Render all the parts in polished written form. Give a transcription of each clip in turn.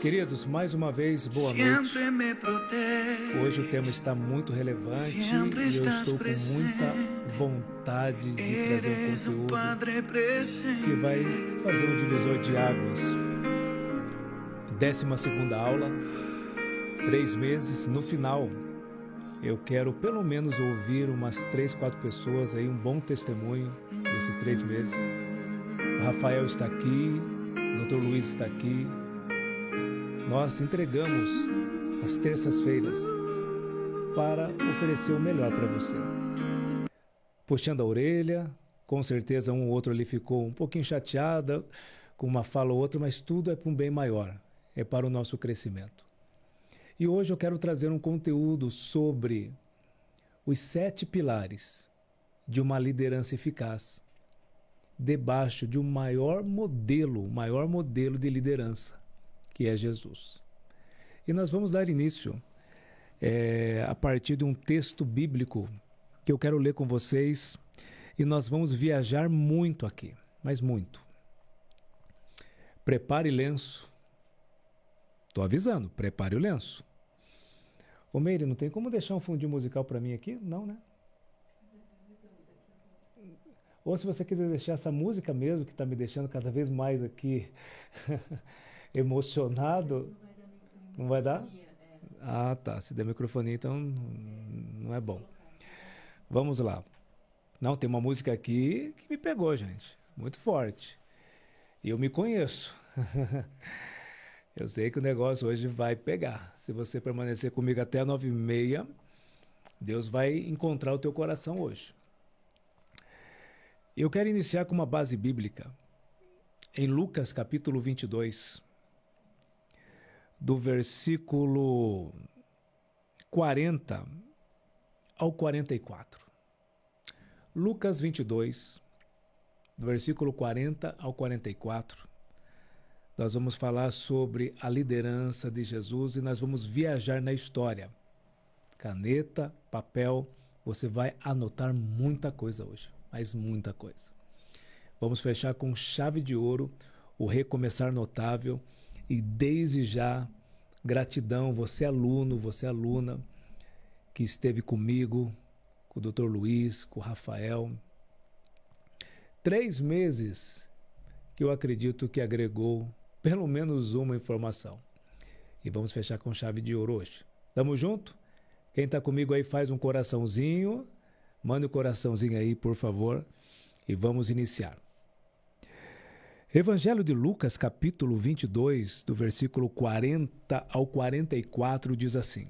Queridos, mais uma vez, boa noite. Hoje o tema está muito relevante e eu estou com muita vontade de trazer um conteúdo que vai fazer um divisor de águas. 12ª aula, 3 meses. No final, eu quero pelo menos ouvir umas 3, 4 pessoas aí, um bom testemunho desses 3 meses. O Rafael está aqui, o Dr. Luiz está aqui. Nós entregamos às terças-feiras para oferecer o melhor para você. Puxando a orelha, com certeza um ou outro ali ficou um pouquinho chateado com uma fala ou outra, mas tudo é para um bem maior, é para o nosso crescimento. E hoje eu quero trazer um conteúdo sobre os 7 pilares de uma liderança eficaz, debaixo de um maior modelo de liderança, que é Jesus. E nós vamos dar início a partir de um texto bíblico que eu quero ler com vocês e nós vamos viajar muito aqui, mas muito. Prepare lenço. Estou avisando, prepare o lenço. Ô Meire, não tem como deixar um fundinho musical para mim aqui? Não, né? Ou se você quiser deixar essa música mesmo, que está me deixando cada vez mais aqui emocionado. Não vai dar? Ah, tá. Se der microfone, então não é bom. Vamos lá. Não, tem uma música aqui que me pegou, gente. Muito forte. E eu me conheço. Eu sei que o negócio hoje vai pegar. Se você permanecer comigo até 9h30, Deus vai encontrar o teu coração hoje. Eu quero iniciar com uma base bíblica. Em Lucas, capítulo 22, do versículo 40 ao 44. Lucas 22, do versículo 40 ao 44. Nós vamos falar sobre a liderança de Jesus e nós vamos viajar na história. Caneta, papel, você vai anotar muita coisa hoje, mas muita coisa. Vamos fechar com chave de ouro, o recomeçar notável. E desde já, gratidão, você aluno, você aluna, que esteve comigo, com o Dr. Luiz, com o Rafael. 3 meses que eu acredito que agregou pelo menos uma informação. E vamos fechar com chave de ouro hoje. Tamo junto? Quem está comigo aí faz um coraçãozinho. Manda um coraçãozinho aí, por favor. E vamos iniciar. Evangelho de Lucas, capítulo 22, do versículo 40 ao 44, diz assim: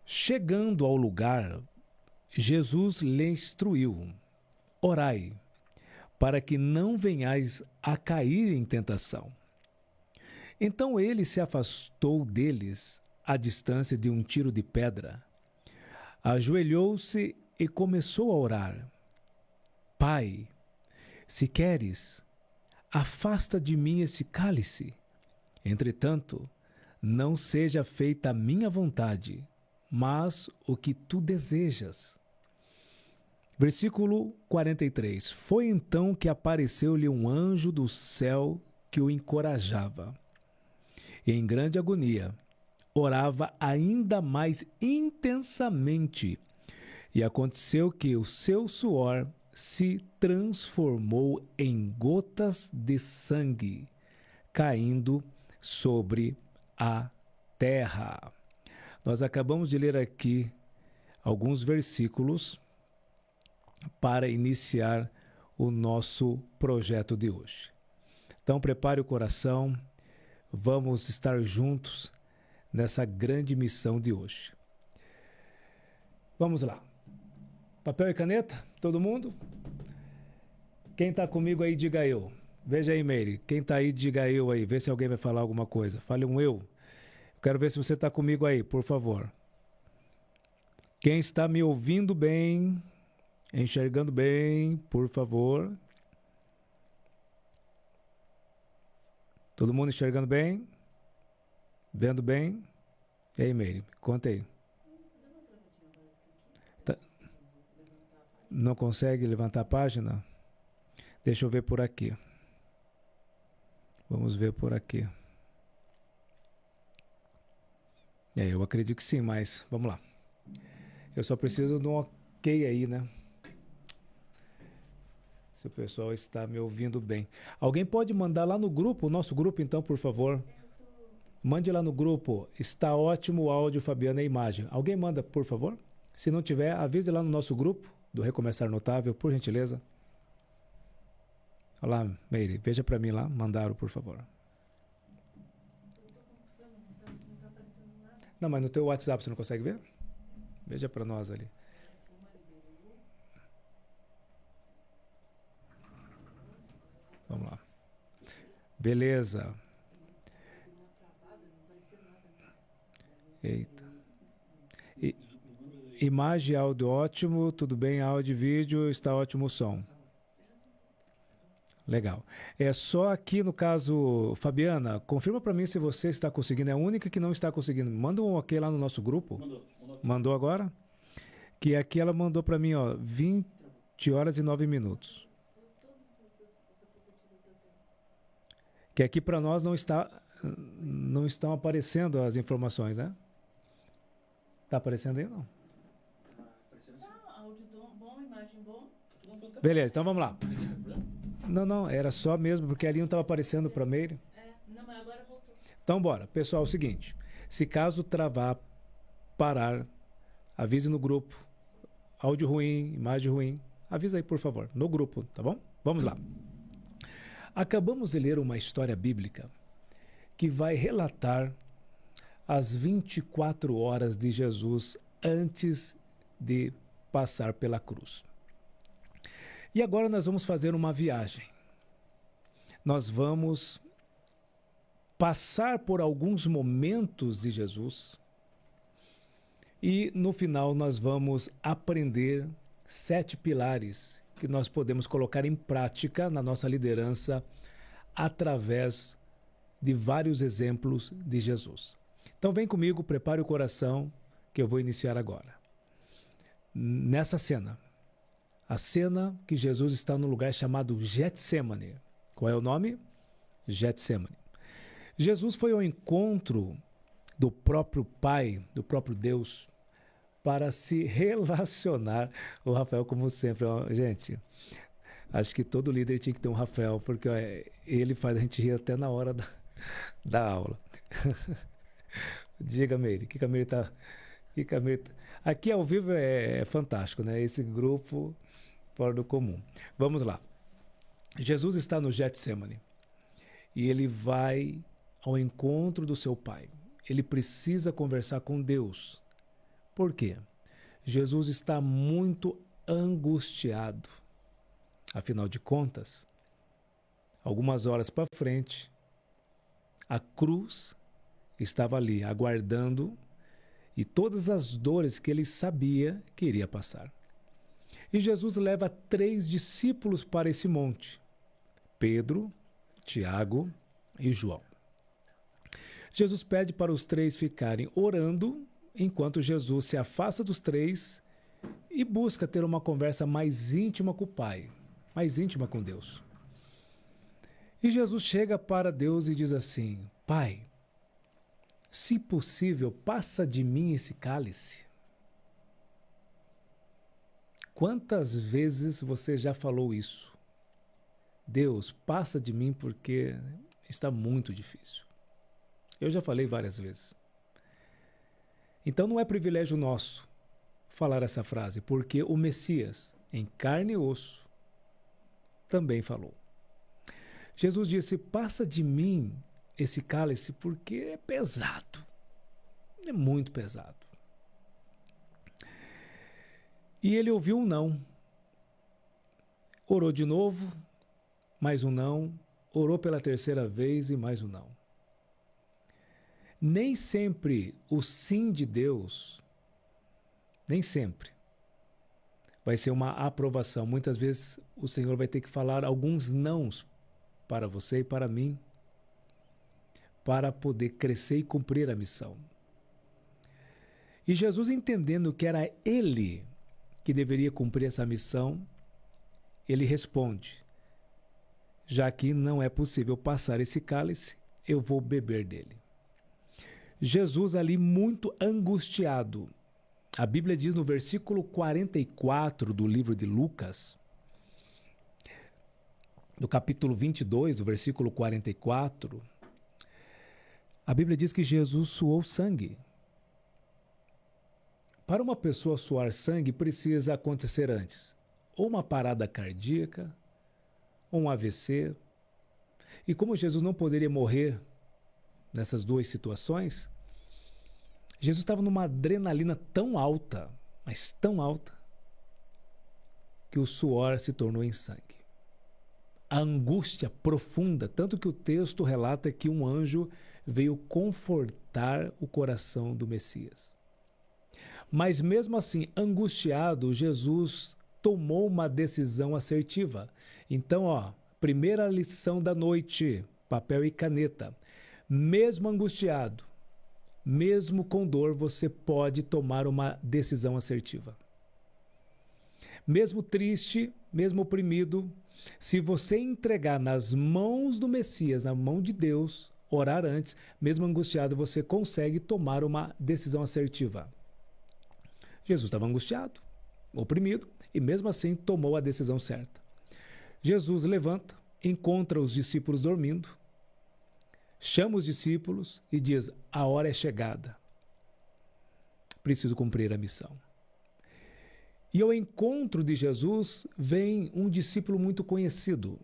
Chegando ao lugar, Jesus lhe instruiu: Orai, para que não venhais a cair em tentação. Então ele se afastou deles à distância de um tiro de pedra, ajoelhou-se e começou a orar: Pai, se queres, afasta de mim esse cálice. Entretanto, não seja feita a minha vontade, mas o que tu desejas. Versículo 43. Foi então que apareceu-lhe um anjo do céu que o encorajava. E em grande agonia, orava ainda mais intensamente. E aconteceu que o seu suor se transformou em gotas de sangue caindo sobre a terra. Nós acabamos de ler aqui alguns versículos para iniciar o nosso projeto de hoje. Então prepare o coração, vamos estar juntos nessa grande missão de hoje. Vamos lá. Papel e caneta, todo mundo? Quem está comigo aí, diga eu. Veja aí, Meire. Quem está aí, diga eu aí. Vê se alguém vai falar alguma coisa. Fale um eu. Quero ver se você está comigo aí, por favor. Quem está me ouvindo bem, enxergando bem, por favor. Todo mundo enxergando bem? Vendo bem? E aí, Meire, conta aí. Tá. Não consegue levantar a página? Deixa eu ver por aqui. Vamos ver por aqui. Eu acredito que sim, mas vamos lá. Eu só preciso de um ok aí, né? Se o pessoal está me ouvindo bem. Alguém pode mandar lá no grupo, o nosso grupo então, por favor. Mande lá no grupo. Está ótimo o áudio, Fabiana, e a imagem. Alguém manda, por favor? Se não tiver, avise lá no nosso grupo do Recomeçar Notável, por gentileza. Olha lá, Meire, veja para mim lá, mandaram, por favor. Não, mas no teu WhatsApp você não consegue ver? Veja para nós ali. Vamos lá. Beleza. Eita. Imagem, áudio ótimo, tudo bem, áudio e vídeo, está ótimo o som. Legal. É só aqui no caso, Fabiana, confirma para mim se você está conseguindo. É a única que não está conseguindo. Manda um ok lá no nosso grupo. Mandou agora? Que aqui ela mandou para mim, ó, 20 horas e 9 minutos. Que aqui para nós não estão aparecendo as informações, né? Tá aparecendo aí ou não? Áudio bom, imagem bom. Beleza, então vamos lá. Não, era só mesmo, porque ali não estava aparecendo para Meire. Não, mas agora voltou. Então, bora. Pessoal, é o seguinte. Se caso travar, parar, avise no grupo. Áudio ruim, imagem ruim. Avisa aí, por favor, no grupo, tá bom? Vamos lá. Acabamos de ler uma história bíblica que vai relatar as 24 horas de Jesus antes de passar pela cruz. E agora nós vamos fazer uma viagem. Nós vamos passar por alguns momentos de Jesus e no final nós vamos aprender 7 pilares que nós podemos colocar em prática na nossa liderança através de vários exemplos de Jesus. Então vem comigo, prepare o coração que eu vou iniciar agora. Nessa cena, a cena que Jesus está no lugar chamado Getsêmani. Qual é o nome? Getsêmani. Jesus foi ao encontro do próprio Pai, do próprio Deus, para se relacionar. O Rafael, como sempre, gente, acho que todo líder tinha que ter um Rafael, porque ele faz a gente rir até na hora da aula. Diga, Meire, que Camille tá... Aqui ao vivo é fantástico, né? Esse grupo fora do comum. Vamos lá. Jesus está no Getsêmani e ele vai ao encontro do seu Pai. Ele precisa conversar com Deus. Por quê? Jesus está muito angustiado. Afinal de contas, algumas horas para frente, a cruz estava ali, aguardando, e todas as dores que ele sabia que iria passar. E Jesus leva 3 discípulos para esse monte: Pedro, Tiago e João. Jesus pede para os 3 ficarem orando, enquanto Jesus se afasta dos 3 e busca ter uma conversa mais íntima com o Pai, mais íntima com Deus. E Jesus chega para Deus e diz assim: Pai, se possível, passa de mim esse cálice. Quantas vezes você já falou isso? Deus, passa de mim porque está muito difícil. Eu já falei várias vezes. Então não é privilégio nosso falar essa frase, porque o Messias, em carne e osso, também falou. Jesus disse: passa de mim esse cálice porque é pesado. É muito pesado. E ele ouviu um não. Orou de novo, mais um não. Orou pela 3ª vez e mais um não. Nem sempre o sim de Deus, nem sempre, vai ser uma aprovação. Muitas vezes o Senhor vai ter que falar alguns nãos para você e para mim, para poder crescer e cumprir a missão. E Jesus, entendendo que era Ele que deveria cumprir essa missão, Ele responde: já que não é possível passar esse cálice, eu vou beber dele. Jesus ali muito angustiado. A Bíblia diz no versículo 44 do livro de Lucas, no capítulo 22, do versículo 44, a Bíblia diz que Jesus suou sangue. Para uma pessoa suar sangue, precisa acontecer antes ou uma parada cardíaca, ou um AVC. E como Jesus não poderia morrer nessas duas situações, Jesus estava numa adrenalina tão alta, mas tão alta, que o suor se tornou em sangue. A angústia profunda, tanto que o texto relata que um anjo veio confortar o coração do Messias. Mas mesmo assim, angustiado, Jesus tomou uma decisão assertiva. Então, primeira lição da noite, papel e caneta. Mesmo angustiado, mesmo com dor, você pode tomar uma decisão assertiva. Mesmo triste, mesmo oprimido, se você entregar nas mãos do Messias, na mão de Deus, orar antes, mesmo angustiado, você consegue tomar uma decisão assertiva. Jesus estava angustiado, oprimido, e mesmo assim tomou a decisão certa. Jesus levanta, encontra os discípulos dormindo, chama os discípulos e diz: a hora é chegada. Preciso cumprir a missão. E ao encontro de Jesus vem um discípulo muito conhecido,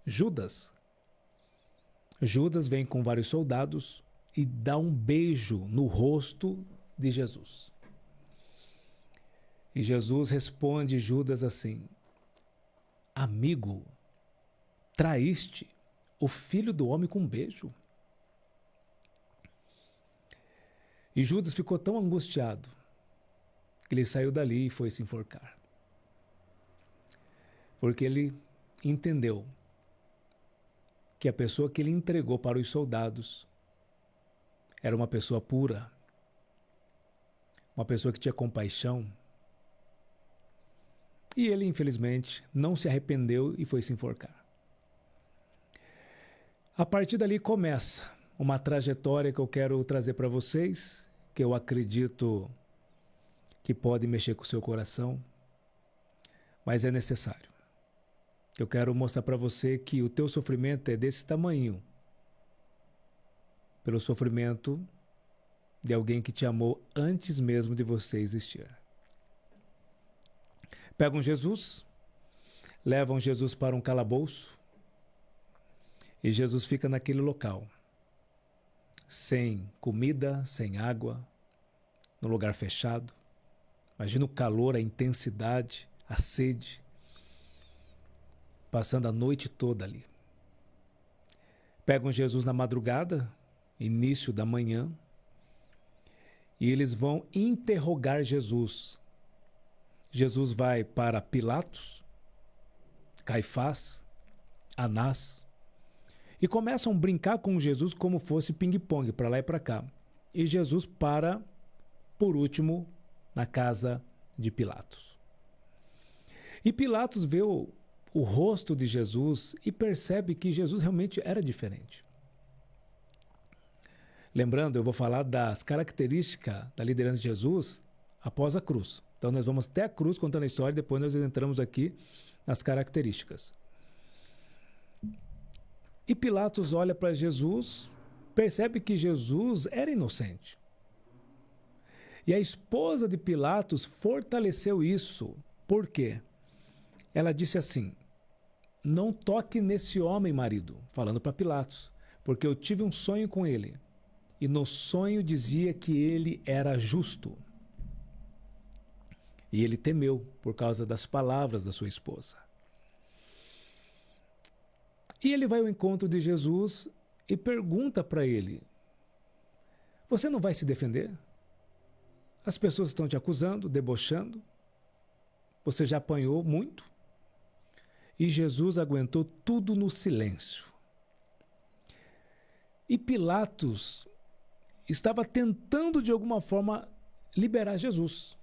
Judas. Judas vem com vários soldados e dá um beijo no rosto de Jesus. E Jesus responde Judas assim: amigo, traíste o Filho do Homem com um beijo? E Judas ficou tão angustiado que ele saiu dali e foi se enforcar. Porque ele entendeu que a pessoa que ele entregou para os soldados era uma pessoa pura, uma pessoa que tinha compaixão. E ele, infelizmente, não se arrependeu e foi se enforcar. A partir dali começa uma trajetória que eu quero trazer para vocês, que eu acredito que pode mexer com o seu coração, mas é necessário. Eu quero mostrar para você que o teu sofrimento é desse tamanho, pelo sofrimento de alguém que te amou antes mesmo de você existir. Pegam Jesus, levam Jesus para um calabouço e Jesus fica naquele local, sem comida, sem água, num lugar fechado. Imagina o calor, a intensidade, a sede, passando a noite toda ali. Pegam Jesus na madrugada, início da manhã, e eles vão interrogar Jesus. Jesus vai para Pilatos, Caifás, Anás, e começam a brincar com Jesus como fosse ping-pong, para lá e para cá. E Jesus para, por último, na casa de Pilatos. E Pilatos vê o rosto de Jesus e percebe que Jesus realmente era diferente. Lembrando, eu vou falar das características da liderança de Jesus após a cruz. Então nós vamos até a cruz contando a história, depois nós entramos aqui nas características. E Pilatos olha para Jesus, percebe que Jesus era inocente. E a esposa de Pilatos fortaleceu isso. Por quê? Ela disse assim: não toque nesse homem, marido, falando para Pilatos, porque eu tive um sonho com ele, e no sonho dizia que ele era justo. E ele temeu por causa das palavras da sua esposa. E ele vai ao encontro de Jesus e pergunta para ele: você não vai se defender? As pessoas estão te acusando, debochando. Você já apanhou muito. E Jesus aguentou tudo no silêncio. E Pilatos estava tentando de alguma forma liberar Jesus.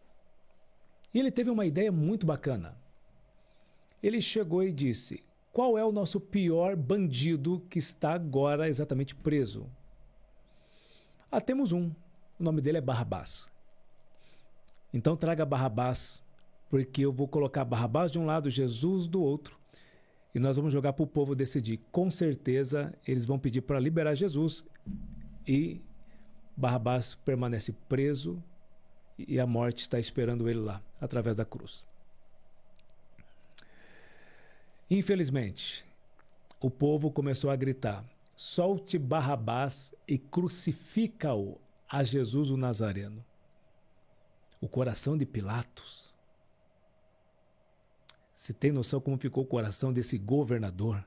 E ele teve uma ideia muito bacana. Ele chegou e disse: qual é o nosso pior bandido que está agora exatamente preso? Temos um. O nome dele é Barrabás. Então traga Barrabás, porque eu vou colocar Barrabás de um lado, Jesus do outro. E nós vamos jogar para o povo decidir. Com certeza, eles vão pedir para liberar Jesus e Barrabás permanece preso e a morte está esperando ele lá, através da cruz. Infelizmente, o povo começou a gritar: solte Barrabás e crucifica-o a Jesus o Nazareno. O coração de Pilatos. Você tem noção como ficou o coração desse governador?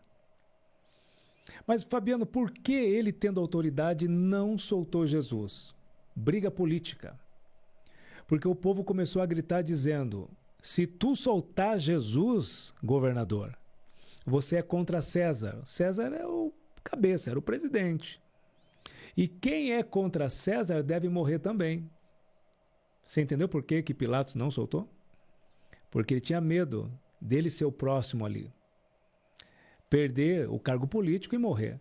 Mas, Fabiano, por que ele, tendo autoridade, não soltou Jesus? Briga política. Porque o povo começou a gritar dizendo: se tu soltar Jesus, governador, você é contra César. César é o cabeça, era o presidente. E quem é contra César deve morrer também. Você entendeu por que Pilatos não soltou? Porque ele tinha medo dele ser o próximo ali. Perder o cargo político e morrer.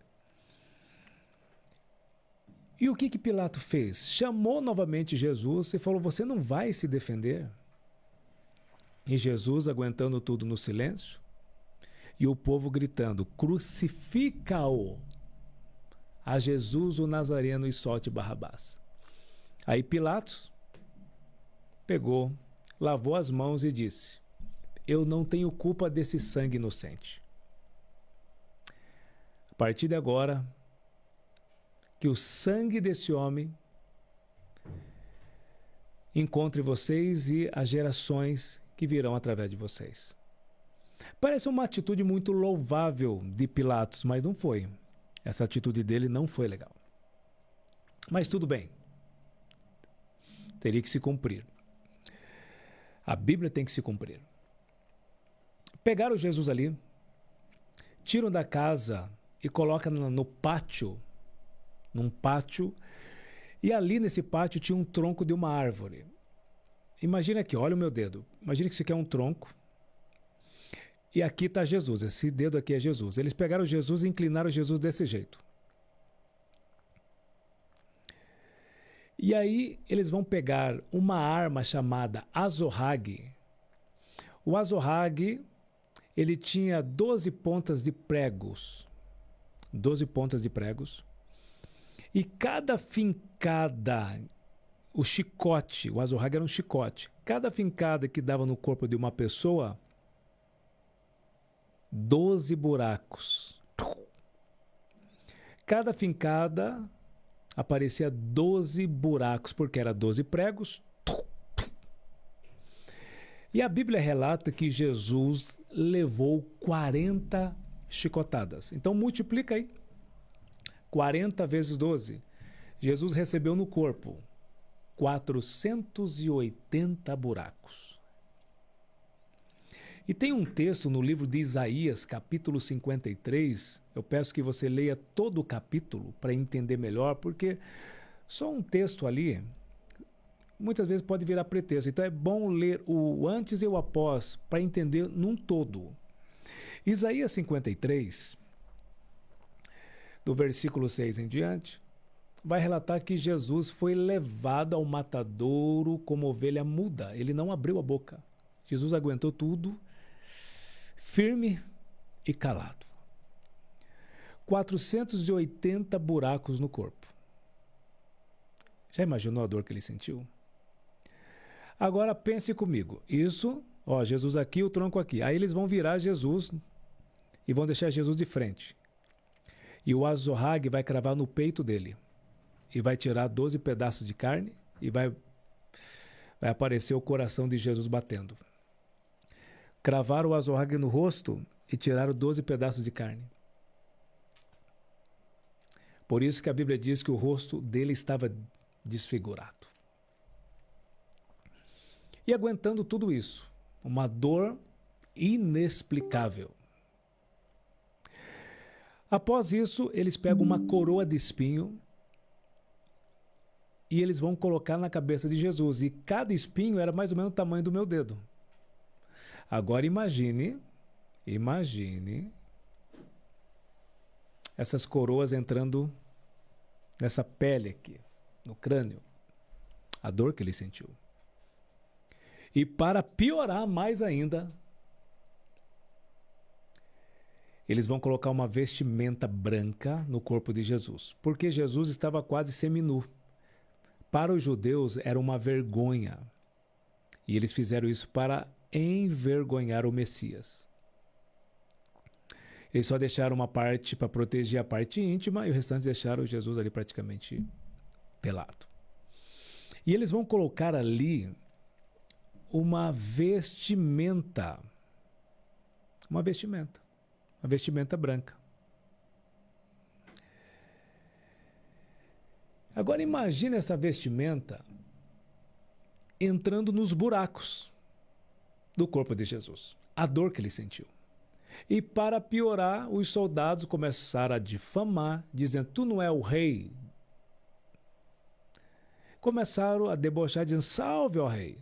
E o que Pilato fez? Chamou novamente Jesus e falou: você não vai se defender? E Jesus aguentando tudo no silêncio. E o povo gritando: crucifica-o a Jesus o Nazareno e solte Barrabás. Aí Pilatos pegou, lavou as mãos e disse: eu não tenho culpa desse sangue inocente. A partir de agora, que o sangue desse homem encontre vocês e as gerações que virão através de vocês. Parece uma atitude muito louvável de Pilatos, mas não foi. Essa atitude dele não foi legal. Mas tudo bem. Teria que se cumprir. A Bíblia tem que se cumprir. Pegaram Jesus ali, tiram da casa e colocam no pátio, num pátio, e ali nesse pátio tinha um tronco de uma árvore. Imagina aqui, olha o meu dedo. Imagina que isso aqui é um tronco. E aqui está Jesus, esse dedo aqui é Jesus. Eles pegaram Jesus e inclinaram Jesus desse jeito. E aí eles vão pegar uma arma chamada azorrague. O azorrague, ele tinha 12 pontas de pregos. 12 pontas de pregos. E cada fincada, o chicote, o azorrague era um chicote. Cada fincada que dava no corpo de uma pessoa, 12 buracos. Cada fincada aparecia 12 buracos, porque era 12 pregos. E a Bíblia relata que Jesus levou 40 chicotadas. Então multiplica aí. 40 vezes 12. Jesus recebeu no corpo 480 buracos. E tem um texto no livro de Isaías, capítulo 53. Eu peço que você leia todo o capítulo para entender melhor, porque só um texto ali muitas vezes pode virar pretexto. Então é bom ler o antes e o após para entender num todo. Isaías 53, do versículo 6 em diante, vai relatar que Jesus foi levado ao matadouro como ovelha muda. Ele não abriu a boca. Jesus aguentou tudo, firme e calado. 480 buracos no corpo. Já imaginou a dor que ele sentiu? Agora pense comigo. Isso, ó, Jesus aqui, o tronco aqui. Aí eles vão virar Jesus e vão deixar Jesus de frente. E o azorrague vai cravar no peito dele. E vai tirar 12 pedaços de carne e vai aparecer o coração de Jesus batendo. Cravaram o azorrague no rosto e tiraram 12 pedaços de carne. Por isso que a Bíblia diz que o rosto dele estava desfigurado. E aguentando tudo isso, uma dor inexplicável. Após isso, eles pegam uma coroa de espinho e eles vão colocar na cabeça de Jesus. E cada espinho era mais ou menos o tamanho do meu dedo. Agora imagine essas coroas entrando nessa pele aqui, no crânio. A dor que ele sentiu. E para piorar mais ainda, eles vão colocar uma vestimenta branca no corpo de Jesus, porque Jesus estava quase seminu. Para os judeus era uma vergonha. E eles fizeram isso para envergonhar o Messias. Eles só deixaram uma parte para proteger a parte íntima e o restante deixaram Jesus ali praticamente pelado. E eles vão colocar ali uma vestimenta. Uma vestimenta branca. Agora imagine essa vestimenta entrando nos buracos do corpo de Jesus. A dor que ele sentiu. E para piorar, os soldados começaram a difamar, dizendo, tu não é o rei. Começaram a debochar, dizendo, salve, ó rei.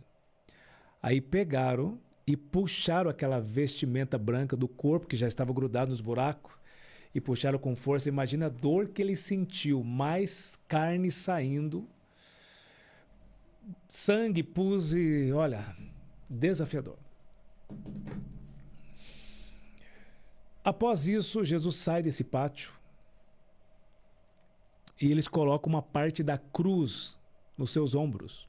Aí pegaram e puxaram aquela vestimenta branca do corpo, que já estava grudado nos buracos, e puxaram com força. Imagina a dor que ele sentiu, mais carne saindo, sangue, pus e, olha, desafiador. Após isso, Jesus sai desse pátio e eles colocam uma parte da cruz nos seus ombros.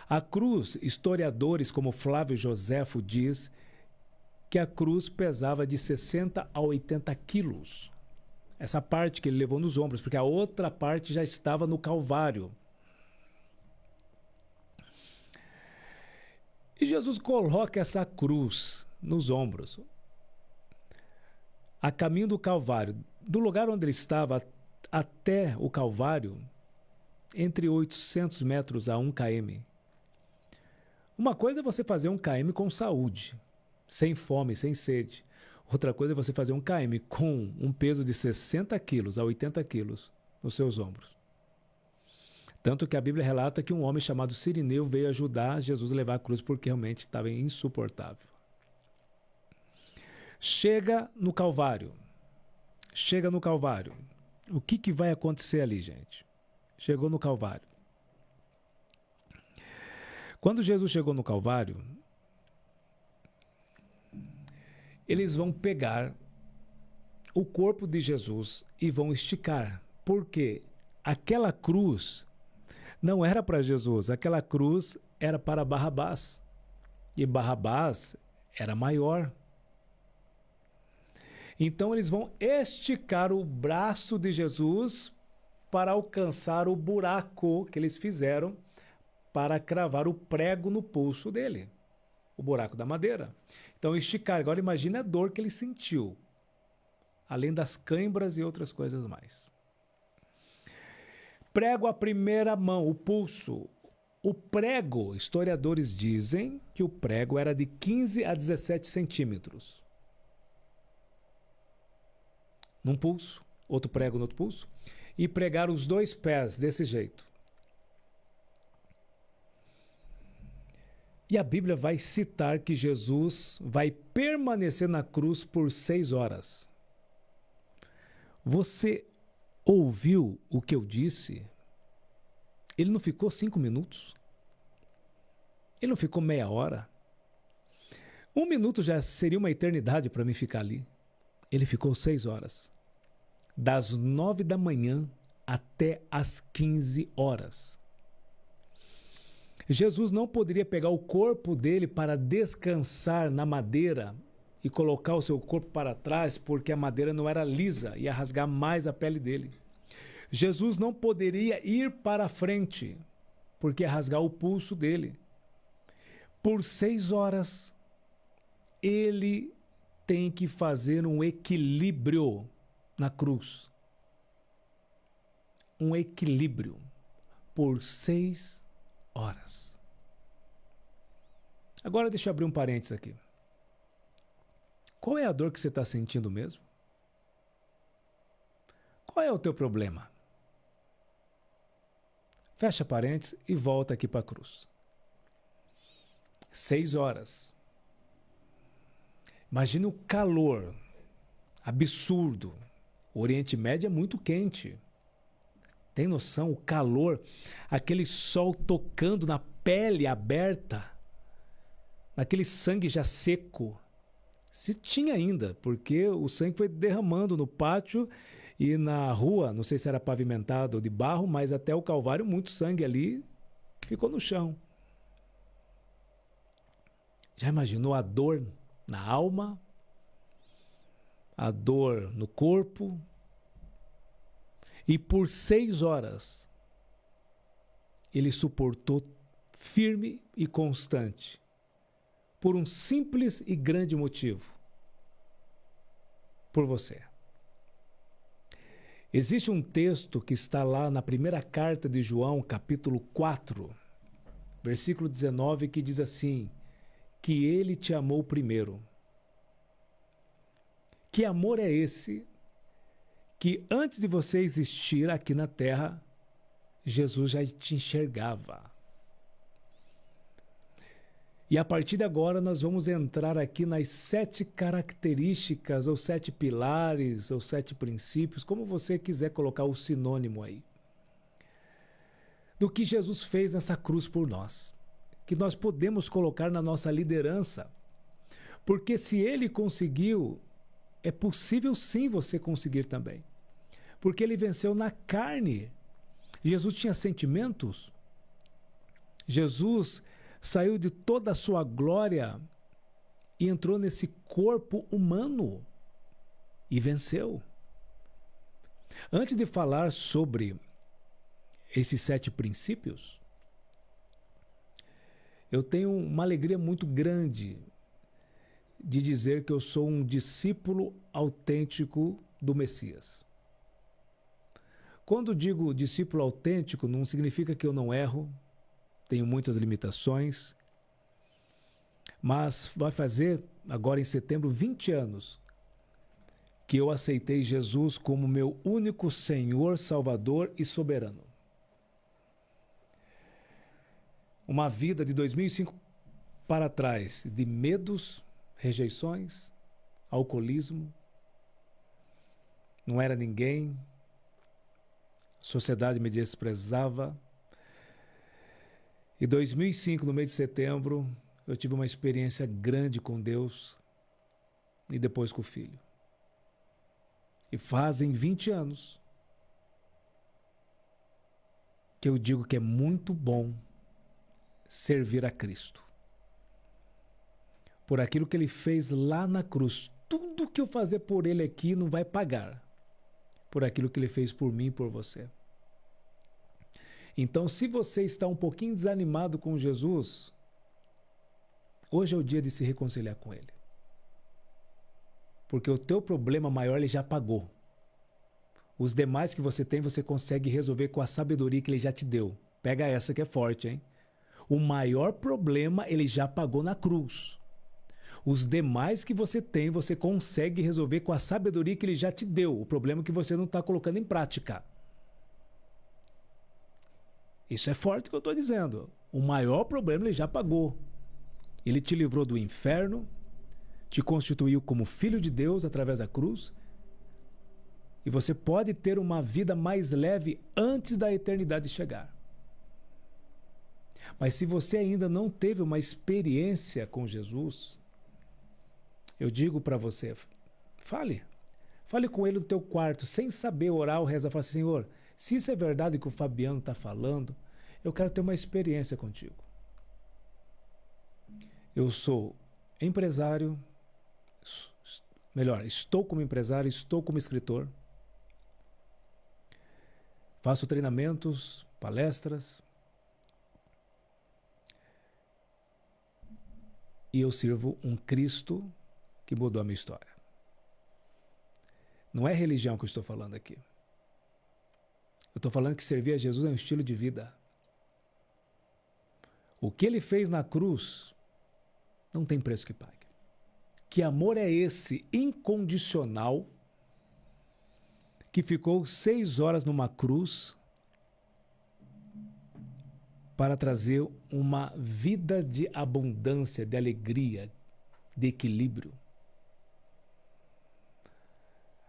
A cruz, historiadores como Flávio Joséfo diz que a cruz pesava de 60 a 80 quilos. Essa parte que ele levou nos ombros, porque a outra parte já estava no Calvário. E Jesus coloca essa cruz nos ombros. A caminho do Calvário, do lugar onde ele estava até o Calvário, entre 800 metros a 1 km. Uma coisa é você fazer 1 km com saúde, sem fome, sem sede. Outra coisa é você fazer 1 km com um peso de 60 quilos a 80 quilos nos seus ombros. Tanto que a Bíblia relata que um homem chamado Cirineu veio ajudar Jesus a levar a cruz porque realmente estava insuportável. Chega no Calvário. O que vai acontecer ali, gente? Chegou no Calvário. Quando Jesus chegou no Calvário, eles vão pegar o corpo de Jesus e vão esticar. Porque aquela cruz não era para Jesus, aquela cruz era para Barrabás. E Barrabás era maior. Então eles vão esticar o braço de Jesus para alcançar o buraco que eles fizeram para cravar o prego no pulso dele, o buraco da madeira. Então esticar, agora imagine a dor que ele sentiu, além das câimbras e outras coisas mais. Prego à primeira mão, o pulso. O prego, historiadores dizem que o prego era de 15 a 17 centímetros. Num pulso, outro prego no outro pulso, e pregar os 2 pés desse jeito. E a Bíblia vai citar que Jesus vai permanecer na cruz por 6 horas. Você ouviu o que eu disse? Ele não ficou 5 minutos? Ele não ficou meia hora? 1 minuto já seria uma eternidade para mim ficar ali. Ele ficou 6 horas. Das 9 da manhã até as 15 horas. Jesus não poderia pegar o corpo dele para descansar na madeira e colocar o seu corpo para trás, porque a madeira não era lisa, ia rasgar mais a pele dele. Jesus não poderia ir para frente, porque ia rasgar o pulso dele. Por 6 horas, ele tem que fazer um equilíbrio na cruz. Um equilíbrio por 6 horas. Agora deixa eu abrir um parênteses aqui. Qual é a dor que você está sentindo mesmo? Qual é o teu problema? Fecha parênteses e volta aqui para a cruz. 6 horas. Imagina o calor absurdo. O Oriente Médio é muito quente. Tem noção? O calor, aquele sol tocando na pele aberta, naquele sangue já seco. Se tinha ainda, porque o sangue foi derramando no pátio e na rua, não sei se era pavimentado ou de barro, mas até o Calvário, muito sangue ali ficou no chão. Já imaginou a dor na alma? A dor no corpo? E por 6 horas, ele suportou firme e constante, por um simples e grande motivo: por você. Existe um texto que está lá na primeira carta de João, capítulo 4, versículo 19, que diz assim: que ele te amou primeiro. Que amor é esse? Que antes de você existir aqui na terra, Jesus já te enxergava. E a partir de agora nós vamos entrar aqui nas 7 características, ou 7 pilares, ou 7 princípios, como você quiser colocar o sinônimo aí, do que Jesus fez nessa cruz por nós, que nós podemos colocar na nossa liderança. Porque se ele conseguiu, é possível sim você conseguir também. Porque ele venceu na carne. Jesus tinha sentimentos. Jesus saiu de toda a sua glória e entrou nesse corpo humano e venceu. Antes de falar sobre esses 7 princípios, eu tenho uma alegria muito grande de dizer que eu sou um discípulo autêntico do Messias. Quando digo discípulo autêntico, não significa que eu não erro, tenho muitas limitações, mas vai fazer agora em setembro 20 anos que eu aceitei Jesus como meu único Senhor, Salvador e soberano. Uma vida de 2005 para trás, de medos, rejeições, alcoolismo, não era ninguém, a sociedade me desprezava. E 2005, no mês de setembro, eu tive uma experiência grande com Deus e depois com o Filho. E fazem 20 anos que eu digo que é muito bom servir a Cristo. Por aquilo que Ele fez lá na cruz. Tudo que eu fazer por Ele aqui não vai pagar por aquilo que Ele fez por mim e por você. Então, se você está um pouquinho desanimado com Jesus, hoje é o dia de se reconciliar com Ele. Porque o teu problema maior Ele já pagou. Os demais que você tem, você consegue resolver com a sabedoria que Ele já te deu. Pega essa que é forte, hein? O maior problema Ele já pagou na cruz. Os demais que você tem, você consegue resolver com a sabedoria que Ele já te deu. O problema é que você não está colocando em prática. Isso é forte que eu estou dizendo. O maior problema Ele já pagou. Ele te livrou do inferno, te constituiu como filho de Deus através da cruz, e você pode ter uma vida mais leve antes da eternidade chegar. Mas se você ainda não teve uma experiência com Jesus, eu digo para você, fale com Ele no teu quarto, sem saber orar ou rezar, fala assim: Senhor, se isso é verdade que o Fabiano está falando, eu quero ter uma experiência contigo. Eu sou empresário, estou como empresário, estou como escritor, faço treinamentos, palestras, e eu sirvo um Cristo que mudou a minha história. Não é religião que eu estou falando aqui. Eu estou falando que servir a Jesus é um estilo de vida. O que Ele fez na cruz não tem preço que pague. Que amor é esse incondicional que ficou 6 horas numa cruz para trazer uma vida de abundância, de alegria, de equilíbrio?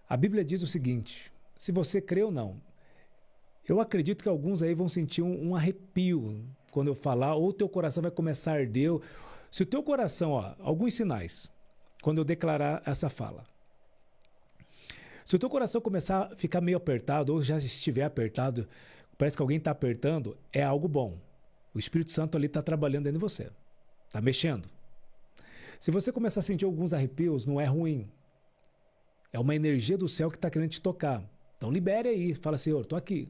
A Bíblia diz o seguinte, se você crê ou não, eu acredito que alguns aí vão sentir um arrepio quando eu falar, ou teu coração vai começar a arder. Se o teu coração, alguns sinais, quando eu declarar essa fala. Se o teu coração começar a ficar meio apertado, ou já estiver apertado, parece que alguém está apertando, é algo bom. O Espírito Santo ali está trabalhando dentro de você, está mexendo. Se você começar a sentir alguns arrepios, não é ruim. É uma energia do céu que está querendo te tocar. Então libere aí, fala, Senhor, estou aqui.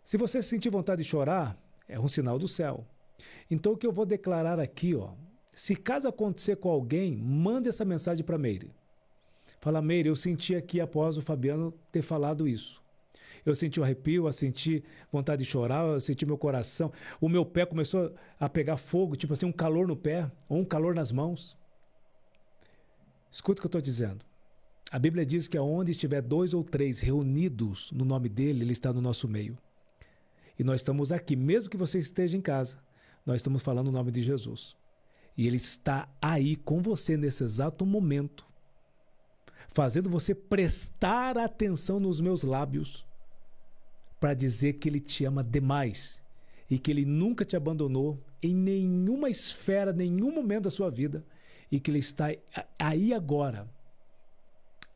Se você sentir vontade de chorar, é um sinal do céu. Então o que eu vou declarar aqui, se caso acontecer com alguém, mande essa mensagem para Meire. Fala, Meire, eu senti aqui após o Fabiano ter falado isso. Eu senti um arrepio, eu senti vontade de chorar, eu senti meu coração, o meu pé começou a pegar fogo, tipo assim, um calor no pé, ou um calor nas mãos. Escuta o que eu estou dizendo. A Bíblia diz que aonde estiver 2 ou 3 reunidos no nome dele, ele está no nosso meio. E nós estamos aqui, mesmo que você esteja em casa, nós estamos falando o nome de Jesus. E ele está aí com você nesse exato momento, fazendo você prestar atenção nos meus lábios, para dizer que ele te ama demais e que ele nunca te abandonou em nenhuma esfera, nenhum momento da sua vida, e que ele está aí agora.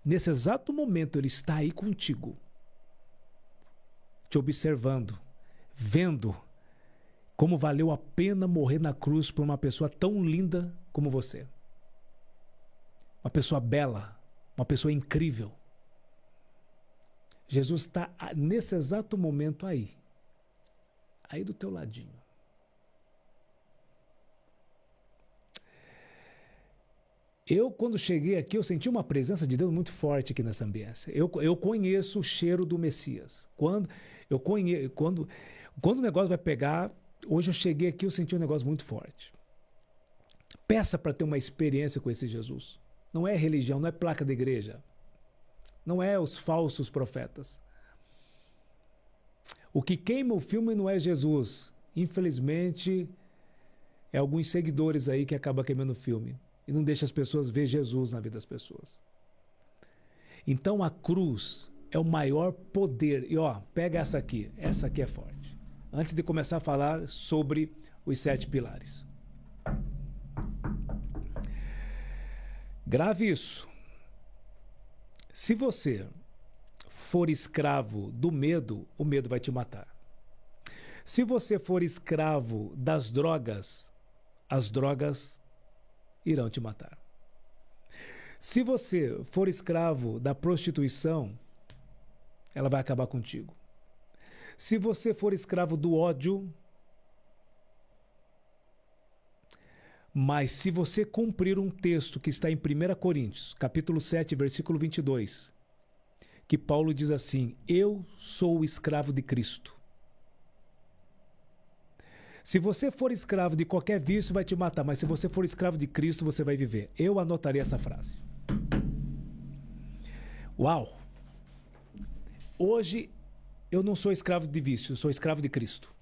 Nesse exato momento, ele está aí contigo, te observando, vendo como valeu a pena morrer na cruz por uma pessoa tão linda como você. Uma pessoa bela, uma pessoa incrível. Jesus está nesse exato momento aí do teu ladinho. Eu, quando cheguei aqui, eu senti uma presença de Deus muito forte aqui nessa ambiência. Eu conheço o cheiro do Messias. Quando o negócio vai pegar, hoje eu cheguei aqui, eu senti um negócio muito forte. Peça para ter uma experiência com esse Jesus. Não é religião, não é placa da igreja. Não é os falsos profetas. O que queima o filme não é Jesus. Infelizmente, é alguns seguidores aí que acabam queimando o filme e não deixa as pessoas ver Jesus na vida das pessoas. Então a cruz é o maior poder. E pega essa aqui é forte. Antes de começar a falar sobre os 7 pilares. Grave isso. Se você for escravo do medo, o medo vai te matar. Se você for escravo das drogas, as drogas irão te matar. Se você for escravo da prostituição, ela vai acabar contigo. Se você for escravo do ódio, mas se você cumprir um texto que está em 1 Coríntios, capítulo 7, versículo 22, que Paulo diz assim, eu sou o escravo de Cristo. Se você for escravo de qualquer vício, vai te matar, mas se você for escravo de Cristo, você vai viver. Eu anotarei essa frase. Uau! Hoje, eu não sou escravo de vício, eu sou escravo de Cristo.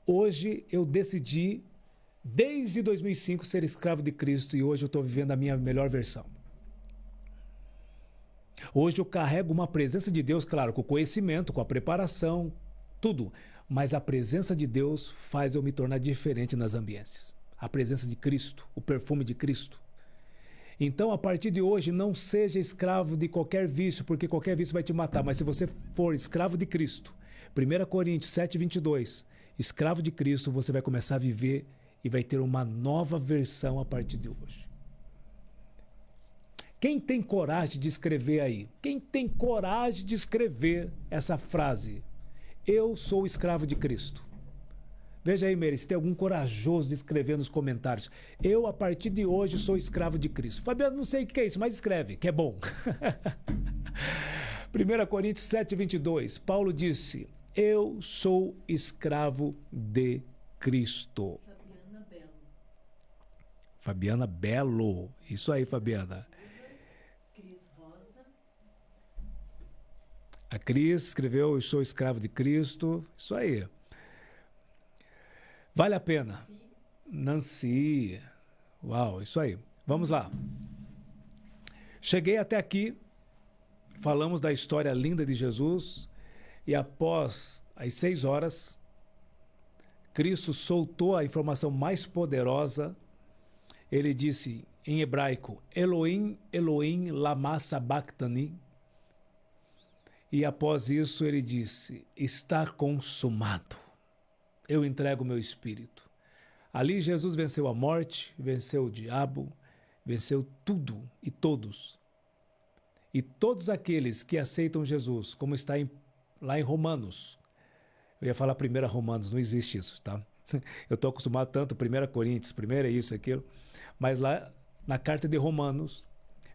Hoje, eu decidi desde 2005 ser escravo de Cristo e hoje eu estou vivendo a minha melhor versão. Hoje eu carrego uma presença de Deus, claro, com o conhecimento, com a preparação, tudo. Mas a presença de Deus faz eu me tornar diferente nas ambiências. A presença de Cristo, o perfume de Cristo. Então, a partir de hoje, não seja escravo de qualquer vício, porque qualquer vício vai te matar. Mas se você for escravo de Cristo, 1 Coríntios 7, 22, escravo de Cristo, você vai começar a viver e vai ter uma nova versão a partir de hoje. Quem tem coragem de escrever aí? Quem tem coragem de escrever essa frase? Eu sou escravo de Cristo. Veja aí, Meire, se tem algum corajoso de escrever nos comentários. Eu, a partir de hoje, sou escravo de Cristo. Fabiano, não sei o que é isso, mas escreve, que é bom. 1 Coríntios 7, 22, Paulo disse, eu sou escravo de Cristo. Fabiana Belo. Isso aí, Fabiana. A Cris escreveu, eu sou escravo de Cristo. Isso aí. Vale a pena. Nancy. Uau, isso aí. Vamos lá. Cheguei até aqui, falamos da história linda de Jesus e após as 6 horas, Cristo soltou a informação mais poderosa. Ele disse em hebraico, Elohim, Elohim, lama sabachthani. E após isso ele disse, está consumado. Eu entrego o meu espírito. Ali Jesus venceu a morte, venceu o diabo, venceu tudo e todos. E todos aqueles que aceitam Jesus, como está lá em Romanos. Eu ia falar 1 Romanos, não existe isso, tá? Eu estou acostumado tanto, 1 Coríntios, 1 é isso, aquilo. Mas lá na carta de Romanos,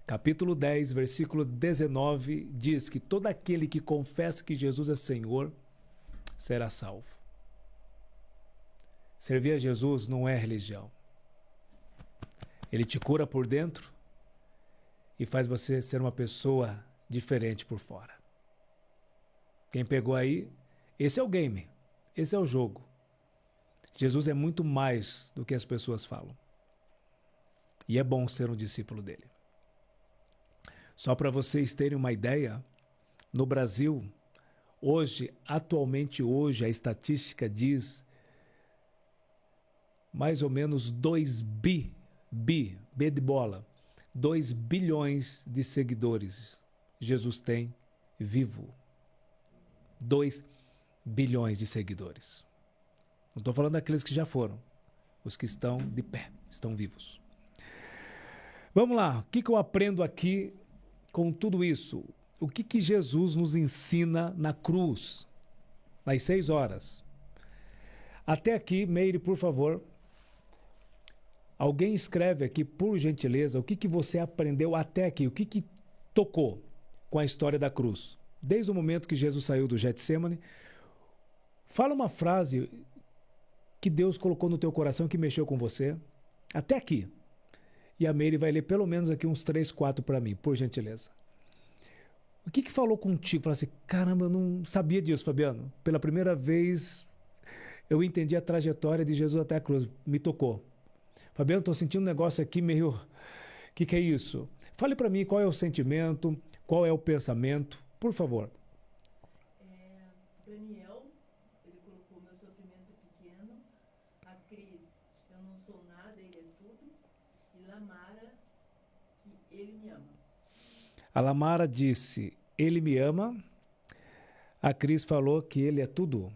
capítulo 10, versículo 19, diz que todo aquele que confessa que Jesus é Senhor, será salvo. Servir a Jesus não é religião. Ele te cura por dentro e faz você ser uma pessoa diferente por fora. Quem pegou aí, esse é o game, esse é o jogo. Jesus é muito mais do que as pessoas falam. E é bom ser um discípulo dele. Só para vocês terem uma ideia, no Brasil, atualmente hoje, a estatística diz mais ou menos 2 B de bola, 2 bilhões de seguidores Jesus tem vivo. 2 bilhões de seguidores. Não estou falando daqueles que já foram, os que estão de pé, estão vivos. Vamos lá, o que eu aprendo aqui com tudo isso? O que Jesus nos ensina na cruz, nas 6 horas? Até aqui, Meire, por favor, alguém escreve aqui, por gentileza, o que você aprendeu até aqui, o que tocou com a história da cruz? Desde o momento que Jesus saiu do Getsemane, fala uma frase que Deus colocou no teu coração, que mexeu com você, até aqui. E a Meire vai ler pelo menos aqui uns 3, 4 para mim, por gentileza. O que falou contigo? Fala assim, caramba, eu não sabia disso, Fabiano. Pela primeira vez, eu entendi a trajetória de Jesus até a cruz. Me tocou. Fabiano, estou sentindo um negócio aqui meio... O que é isso? Fale para mim qual é o sentimento, qual é o pensamento, por favor. Daniel, ele colocou meu sofrimento pequeno. A Cris, eu não sou nada, ele é tudo. E Lamara, que ele me ama. A Lamara disse, ele me ama. A Cris falou que ele é tudo.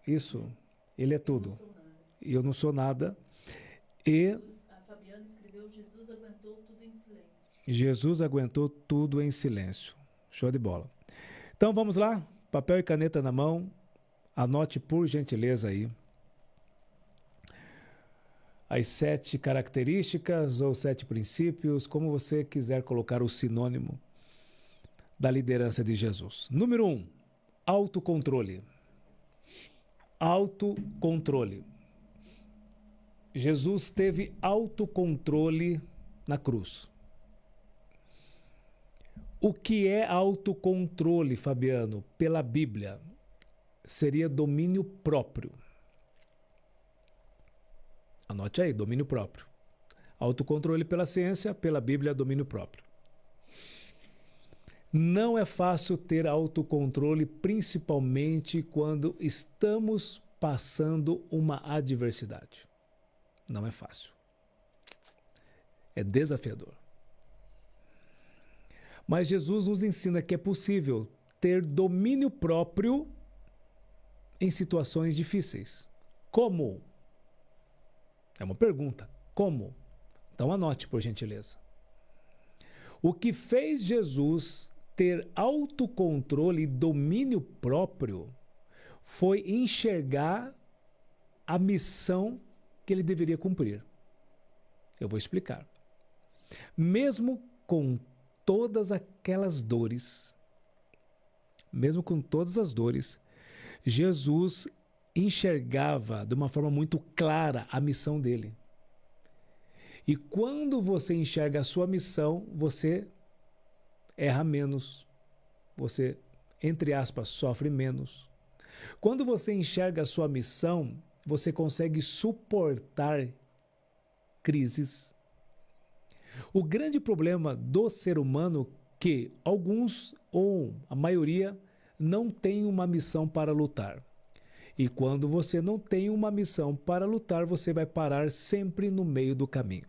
Isso, ele é tudo. E eu não sou nada. E a Fabiana escreveu, Jesus aguentou tudo em silêncio. Jesus aguentou tudo em silêncio. Show de bola. Então vamos lá, papel e caneta na mão. Anote por gentileza aí as 7 características ou 7 princípios, como você quiser colocar o sinônimo da liderança de Jesus. Número 1, autocontrole. Autocontrole. Jesus teve autocontrole na cruz. O que é autocontrole, Fabiano? Pela Bíblia, seria domínio próprio. Anote aí, domínio próprio. Autocontrole pela ciência, pela Bíblia, domínio próprio. Não é fácil ter autocontrole, principalmente quando estamos passando uma adversidade. Não é fácil. É desafiador. Mas Jesus nos ensina que é possível ter domínio próprio em situações difíceis. Como? É uma pergunta. Como? Então anote, por gentileza. O que fez Jesus ter autocontrole e domínio próprio foi enxergar a missão que ele deveria cumprir. Eu vou explicar. Mesmo com todas aquelas dores, mesmo com todas as dores, Jesus enxergava de uma forma muito clara a missão dele. E quando você enxerga a sua missão, você erra menos, você, entre aspas, sofre menos. Quando você enxerga a sua missão, você consegue suportar crises. O grande problema do ser humano é que alguns, ou a maioria, não tem uma missão para lutar. E quando você não tem uma missão para lutar, você vai parar sempre no meio do caminho.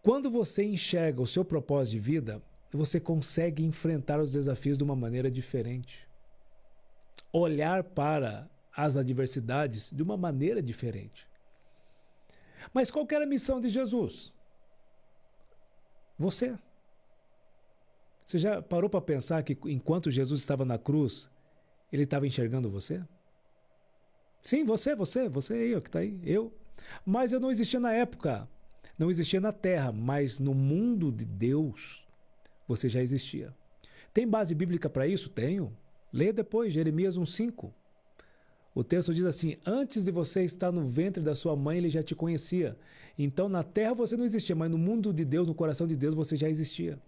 Quando você enxerga o seu propósito de vida, você consegue enfrentar os desafios de uma maneira diferente. Olhar para as adversidades de uma maneira diferente. Mas qual que era a missão de Jesus? Você. Você já parou para pensar que enquanto Jesus estava na cruz, ele estava enxergando você? Sim, você aí, ó, que está aí, eu. Mas eu não existia na época, não existia na terra, mas no mundo de Deus, você já existia. Tem base bíblica para isso? Tenho. Leia depois, Jeremias 1:5. O texto diz assim: antes de você estar no ventre da sua mãe, ele já te conhecia. Então na terra você não existia, mas no mundo de Deus, no coração de Deus, você já existia.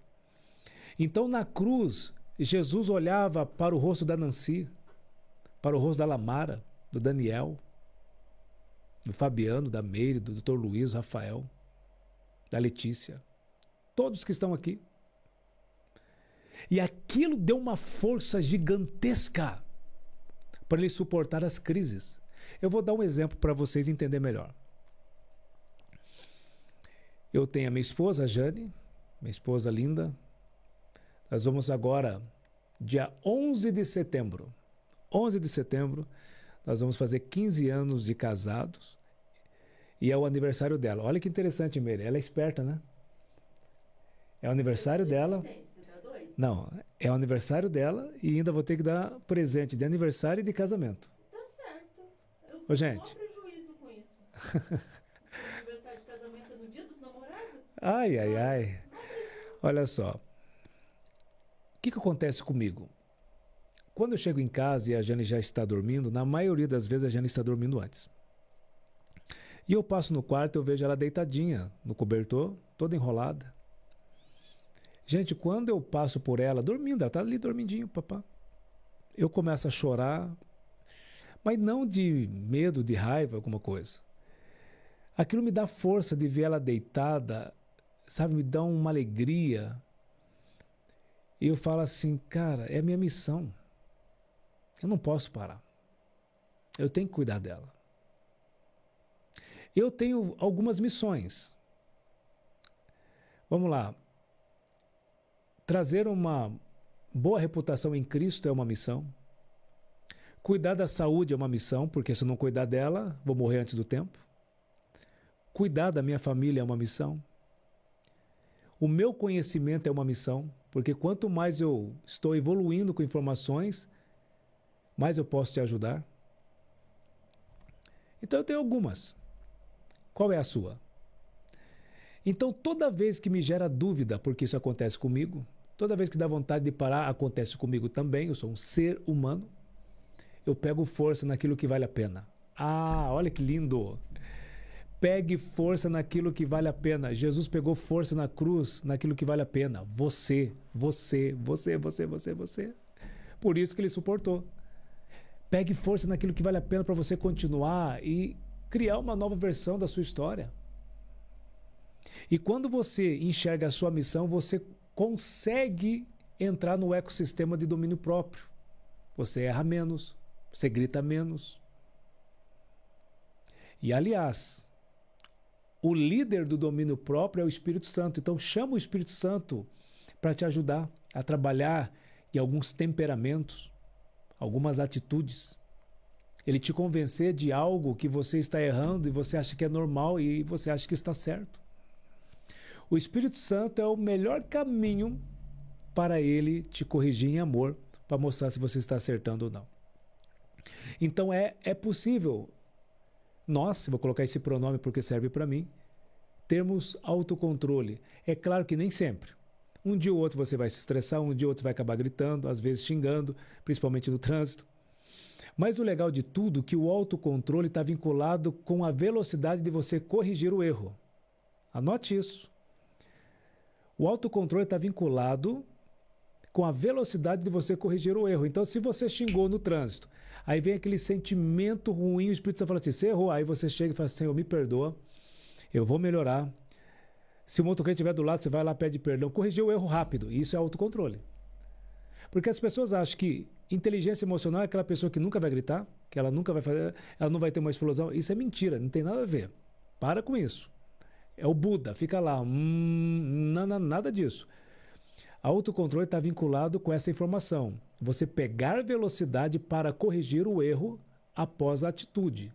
Então na cruz, Jesus olhava para o rosto da Nancy, para o rosto da Lamara, do Daniel, do Fabiano, da Meire, do Dr. Luiz, Rafael, da Letícia, todos que estão aqui. E aquilo deu uma força gigantesca para ele suportar as crises. Eu vou dar um exemplo para vocês entenderem melhor. Eu tenho a minha esposa, a Jane, minha esposa linda. Nós vamos agora, dia 11 de setembro, nós vamos fazer 15 anos de casados e é o aniversário dela. Olha que interessante, Meire, ela é esperta, né? É o aniversário dela. Não, é o aniversário dela e ainda vou ter que dar presente de aniversário e de casamento. Tá certo. Eu Ô, gente. não prejuízo com isso. Aniversário de casamento é no dia dos namorados? Ai, ai, ai. Olha só. O que acontece comigo? Quando eu chego em casa e a Jane já está dormindo, na maioria das vezes a Jane está dormindo antes. E eu passo no quarto e eu vejo ela deitadinha no cobertor, toda enrolada. Gente, quando eu passo por ela dormindo, ela está ali dormindinho, papá. Eu começo a chorar, mas não de medo, de raiva, alguma coisa. Aquilo me dá força de ver ela deitada, sabe, me dá uma alegria. E eu falo assim, cara, é a minha missão. Eu não posso parar. Eu tenho que cuidar dela. Eu tenho algumas missões. Vamos lá. Trazer uma boa reputação em Cristo é uma missão. Cuidar da saúde é uma missão, porque se eu não cuidar dela, vou morrer antes do tempo. Cuidar da minha família é uma missão. O meu conhecimento é uma missão, porque quanto mais eu estou evoluindo com informações, mais eu posso te ajudar. Então eu tenho algumas. Qual é a sua? Então toda vez que me gera dúvida, porque isso acontece comigo, toda vez que dá vontade de parar, acontece comigo também, eu sou um ser humano, eu pego força naquilo que vale a pena. Ah, olha que lindo! Pegue força naquilo que vale a pena. Jesus pegou força na cruz, naquilo que vale a pena. Você. Por isso que ele suportou. Pegue força naquilo que vale a pena para você continuar e criar uma nova versão da sua história. E quando você enxerga a sua missão, você consegue entrar no ecossistema de domínio próprio. Você erra menos, você grita menos. E aliás, o líder do domínio próprio é o Espírito Santo. Então chama o Espírito Santo para te ajudar a trabalhar em alguns temperamentos, algumas atitudes. Ele te convencer de algo que você está errando e você acha que é normal e você acha que está certo. O Espírito Santo é o melhor caminho para ele te corrigir em amor, para mostrar se você está acertando ou não. Então é possível nós, vou colocar esse pronome porque serve para mim, termos autocontrole. É claro que nem sempre. Um dia ou outro você vai se estressar, um dia ou outro vai acabar gritando, às vezes xingando, principalmente no trânsito. Mas o legal de tudo é que o autocontrole está vinculado com a velocidade de você corrigir o erro. Anote isso. O autocontrole está vinculado com a velocidade de você corrigir o erro. Então, se você xingou no trânsito, aí vem aquele sentimento ruim, o Espírito Santo fala assim, você errou, aí você chega e fala assim, Senhor, me perdoa, Eu vou melhorar. Se um outro crente estiver do lado, você vai lá, pede perdão. Corrigir o erro rápido. Isso é autocontrole. Porque as pessoas acham que inteligência emocional é aquela pessoa que nunca vai gritar, que ela nunca vai fazer, ela não vai ter uma explosão. Isso é mentira, não tem nada a ver. Para com isso. É o Buda, fica lá. Nada disso. Autocontrole está vinculado com essa informação. Você pegar velocidade para corrigir o erro após a atitude.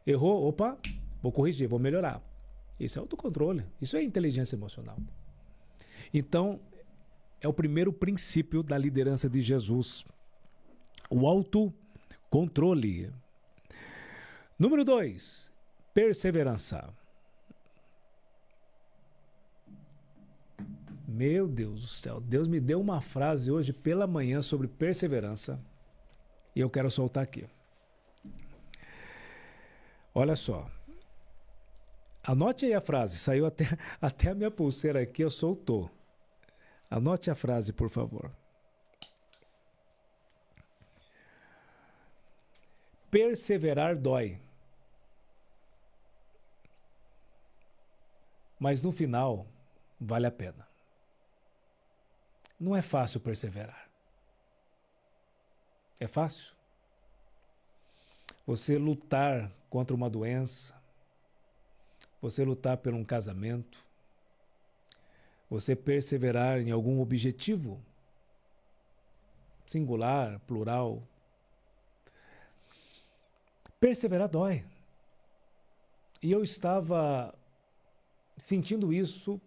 Errou? Opa, vou corrigir, vou melhorar. Isso é autocontrole. Isso é inteligência emocional. Então, é o primeiro princípio da liderança de Jesus. O autocontrole. Número 2, perseverança. Meu Deus do céu, Deus me deu uma frase hoje pela manhã sobre perseverança e eu quero soltar aqui. Olha só. Anote aí a frase, saiu até a minha pulseira aqui, eu soltou. Anote a frase, por favor. Perseverar dói. Mas no final, vale a pena. Não é fácil perseverar. É fácil? Você lutar contra uma doença, você lutar por um casamento, você perseverar em algum objetivo, singular, plural. Perseverar dói. E eu estava sentindo isso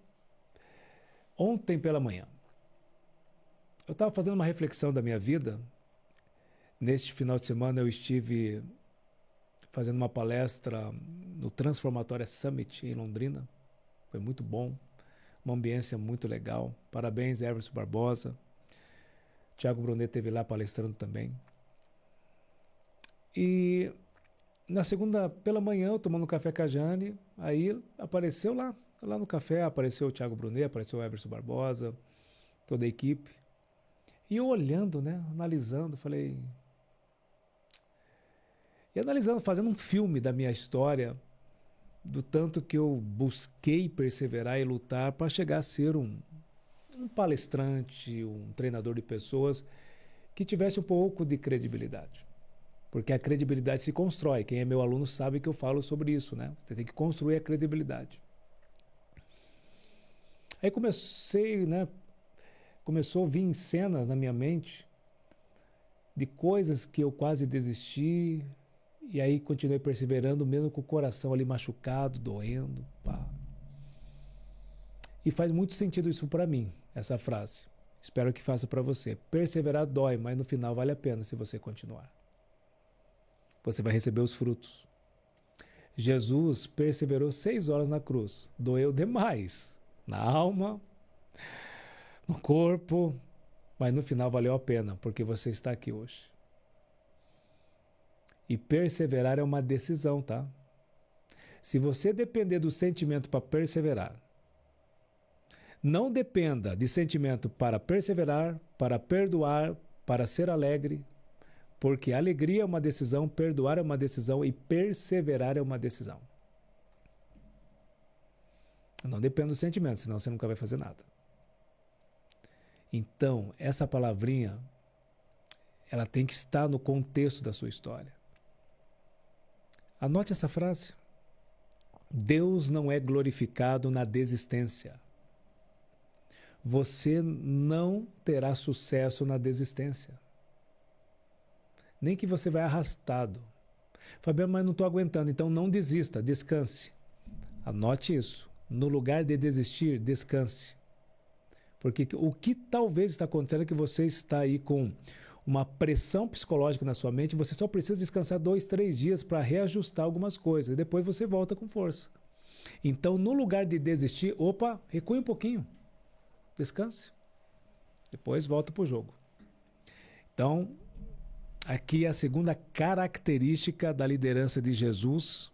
ontem pela manhã. Eu estava fazendo uma reflexão da minha vida. Neste final de semana eu estive fazendo uma palestra no Transformatória Summit em Londrina. Foi muito bom, uma ambiência muito legal. Parabéns, Everson Barbosa. Tiago Brunet esteve lá palestrando também. E na segunda, pela manhã, eu tomando café com a Jane, aí apareceu lá no café, apareceu o Tiago Brunet, apareceu o Everson Barbosa, toda a equipe. E eu olhando, né, analisando, falei... E analisando, fazendo um filme da minha história, do tanto que eu busquei perseverar e lutar para chegar a ser um palestrante, um treinador de pessoas que tivesse um pouco de credibilidade. Porque a credibilidade se constrói. Quem é meu aluno sabe que eu falo sobre isso, né? Você tem que construir a credibilidade. Aí começou a vir cenas na minha mente de coisas que eu quase desisti, e aí continuei perseverando, mesmo com o coração ali machucado, doendo. Pá. E faz muito sentido isso para mim, essa frase. Espero que faça para você. Perseverar dói, mas no final vale a pena se você continuar. Você vai receber os frutos. Jesus perseverou 6 horas na cruz. Doeu demais. Na alma, no corpo, mas no final valeu a pena, porque você está aqui hoje. E perseverar é uma decisão, tá? Se você depender do sentimento para perseverar, não dependa de sentimento para perseverar, para perdoar, para ser alegre, porque alegria é uma decisão, perdoar é uma decisão e perseverar é uma decisão. Não dependa do sentimento, senão você nunca vai fazer nada. Então, essa palavrinha, ela tem que estar no contexto da sua história. Anote essa frase. Deus não é glorificado na desistência. Você não terá sucesso na desistência. Nem que você vai arrastado. Fabiano, mas não estou aguentando, então não desista, descanse. Anote isso. No lugar de desistir, descanse. Porque o que talvez está acontecendo é que você está aí com uma pressão psicológica na sua mente, você só precisa descansar 2, 3 dias para reajustar algumas coisas, e depois você volta com força. Então, no lugar de desistir, recue um pouquinho, descanse, depois volta para o jogo. Então, aqui é a segunda característica da liderança de Jesus,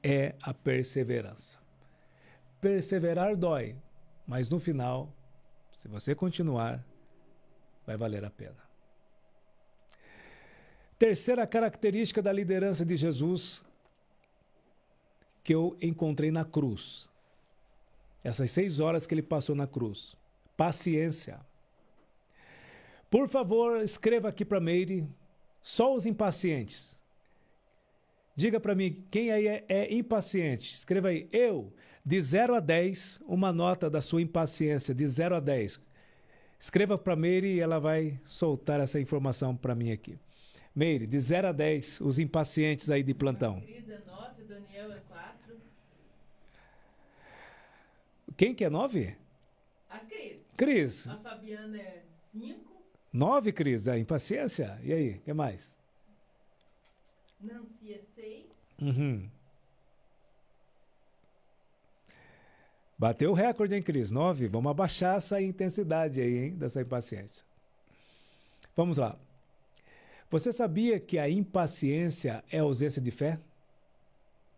é a perseverança. Perseverar dói, mas no final, se você continuar, vai valer a pena. Terceira característica da liderança de Jesus, que eu encontrei na cruz. Essas 6 horas que ele passou na cruz. Paciência. Por favor, escreva aqui para Meire, só os impacientes. Diga para mim, quem aí é impaciente? Escreva aí, eu, de 0 a 10, uma nota da sua impaciência, de 0 a 10. Escreva para Meire e ela vai soltar essa informação para mim aqui. Meire, de 0 a 10, os impacientes aí de plantão. A Cris é 9, o Daniel é 4. Quem que é 9? A Cris. Cris. A Fabiana é 5. 9, Cris, da impaciência? E aí, o que mais? Nancy é 6. Uhum. Bateu o recorde, hein, Cris? 9. Vamos abaixar essa intensidade aí, hein, dessa impaciência. Vamos lá. Você sabia que a impaciência é ausência de fé?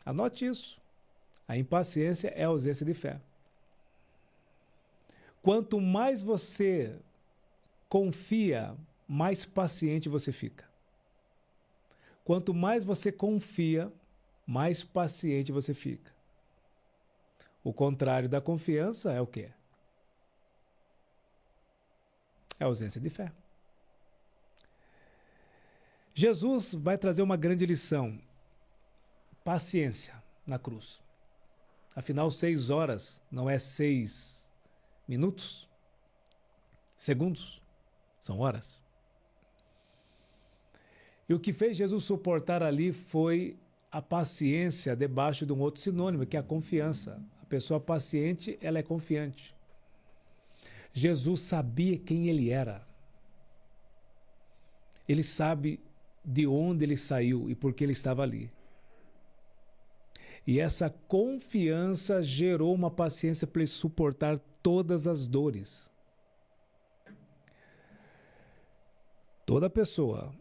Anote isso. A impaciência é ausência de fé. Quanto mais você confia, mais paciente você fica. Quanto mais você confia, mais paciente você fica. O contrário da confiança é o quê? É a ausência de fé. Jesus vai trazer uma grande lição. Paciência na cruz. Afinal, 6 horas não é 6 minutos? Segundos? São horas. E o que fez Jesus suportar ali foi a paciência debaixo de um outro sinônimo, que é a confiança. A pessoa paciente, ela é confiante. Jesus sabia quem ele era. Ele sabe de onde ele saiu e por que ele estava ali. E essa confiança gerou uma paciência para ele suportar todas as dores. Toda pessoa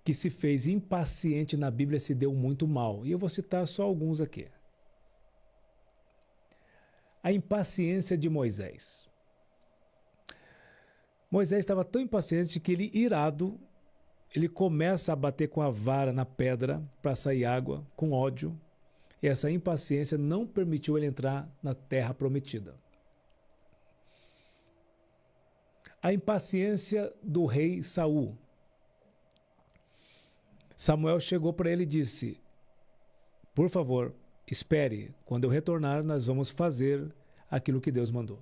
que se fez impaciente na Bíblia se deu muito mal. E eu vou citar só alguns aqui. A impaciência de Moisés. Moisés estava tão impaciente que ele, irado, ele começa a bater com a vara na pedra para sair água, com ódio. E essa impaciência não permitiu ele entrar na terra prometida. A impaciência do rei Saul. Samuel chegou para ele e disse: por favor, espere, quando eu retornar nós vamos fazer aquilo que Deus mandou.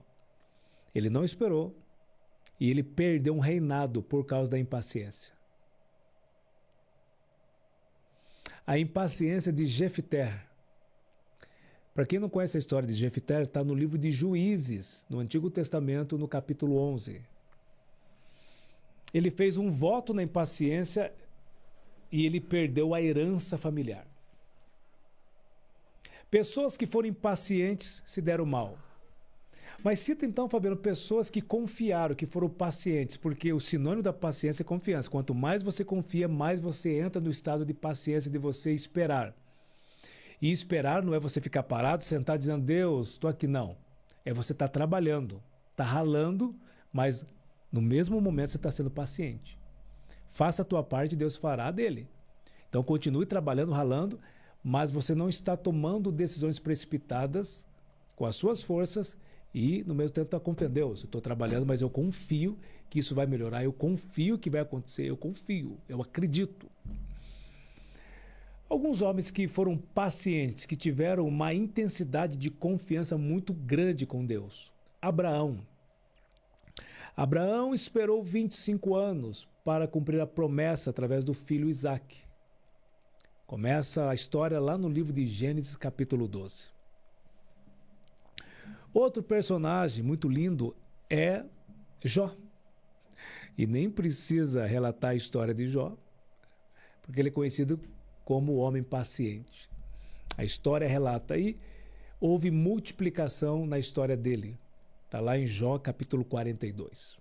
Ele não esperou e ele perdeu um reinado por causa da impaciência. A impaciência de Jefté. Para quem não conhece a história de Jefté, está no livro de Juízes, no Antigo Testamento, no capítulo 11. Ele fez um voto na impaciência e ele perdeu a herança familiar. Pessoas que foram impacientes se deram mal. Mas cita então, Fabiano, pessoas que confiaram, que foram pacientes, porque o sinônimo da paciência é confiança. Quanto mais você confia, mais você entra no estado de paciência de você esperar. E esperar não é você ficar parado, sentado dizendo, Deus, estou aqui, não. É você estar trabalhando, está ralando, mas no mesmo momento você está sendo paciente. Faça a tua parte, Deus fará a dele. Então continue trabalhando, ralando, mas você não está tomando decisões precipitadas com as suas forças e no mesmo tempo está confiando. Deus, eu estou trabalhando, mas eu confio que isso vai melhorar, eu confio que vai acontecer, eu confio, eu acredito. Alguns homens que foram pacientes, que tiveram uma intensidade de confiança muito grande com Deus. Abraão. Abraão esperou 25 anos para cumprir a promessa através do filho Isaque. Começa a história lá no livro de Gênesis, capítulo 12. Outro personagem muito lindo é Jó. E nem precisa relatar a história de Jó, porque ele é conhecido como o homem paciente. A história relata e houve multiplicação na história dele. Está lá em Jó, capítulo 42.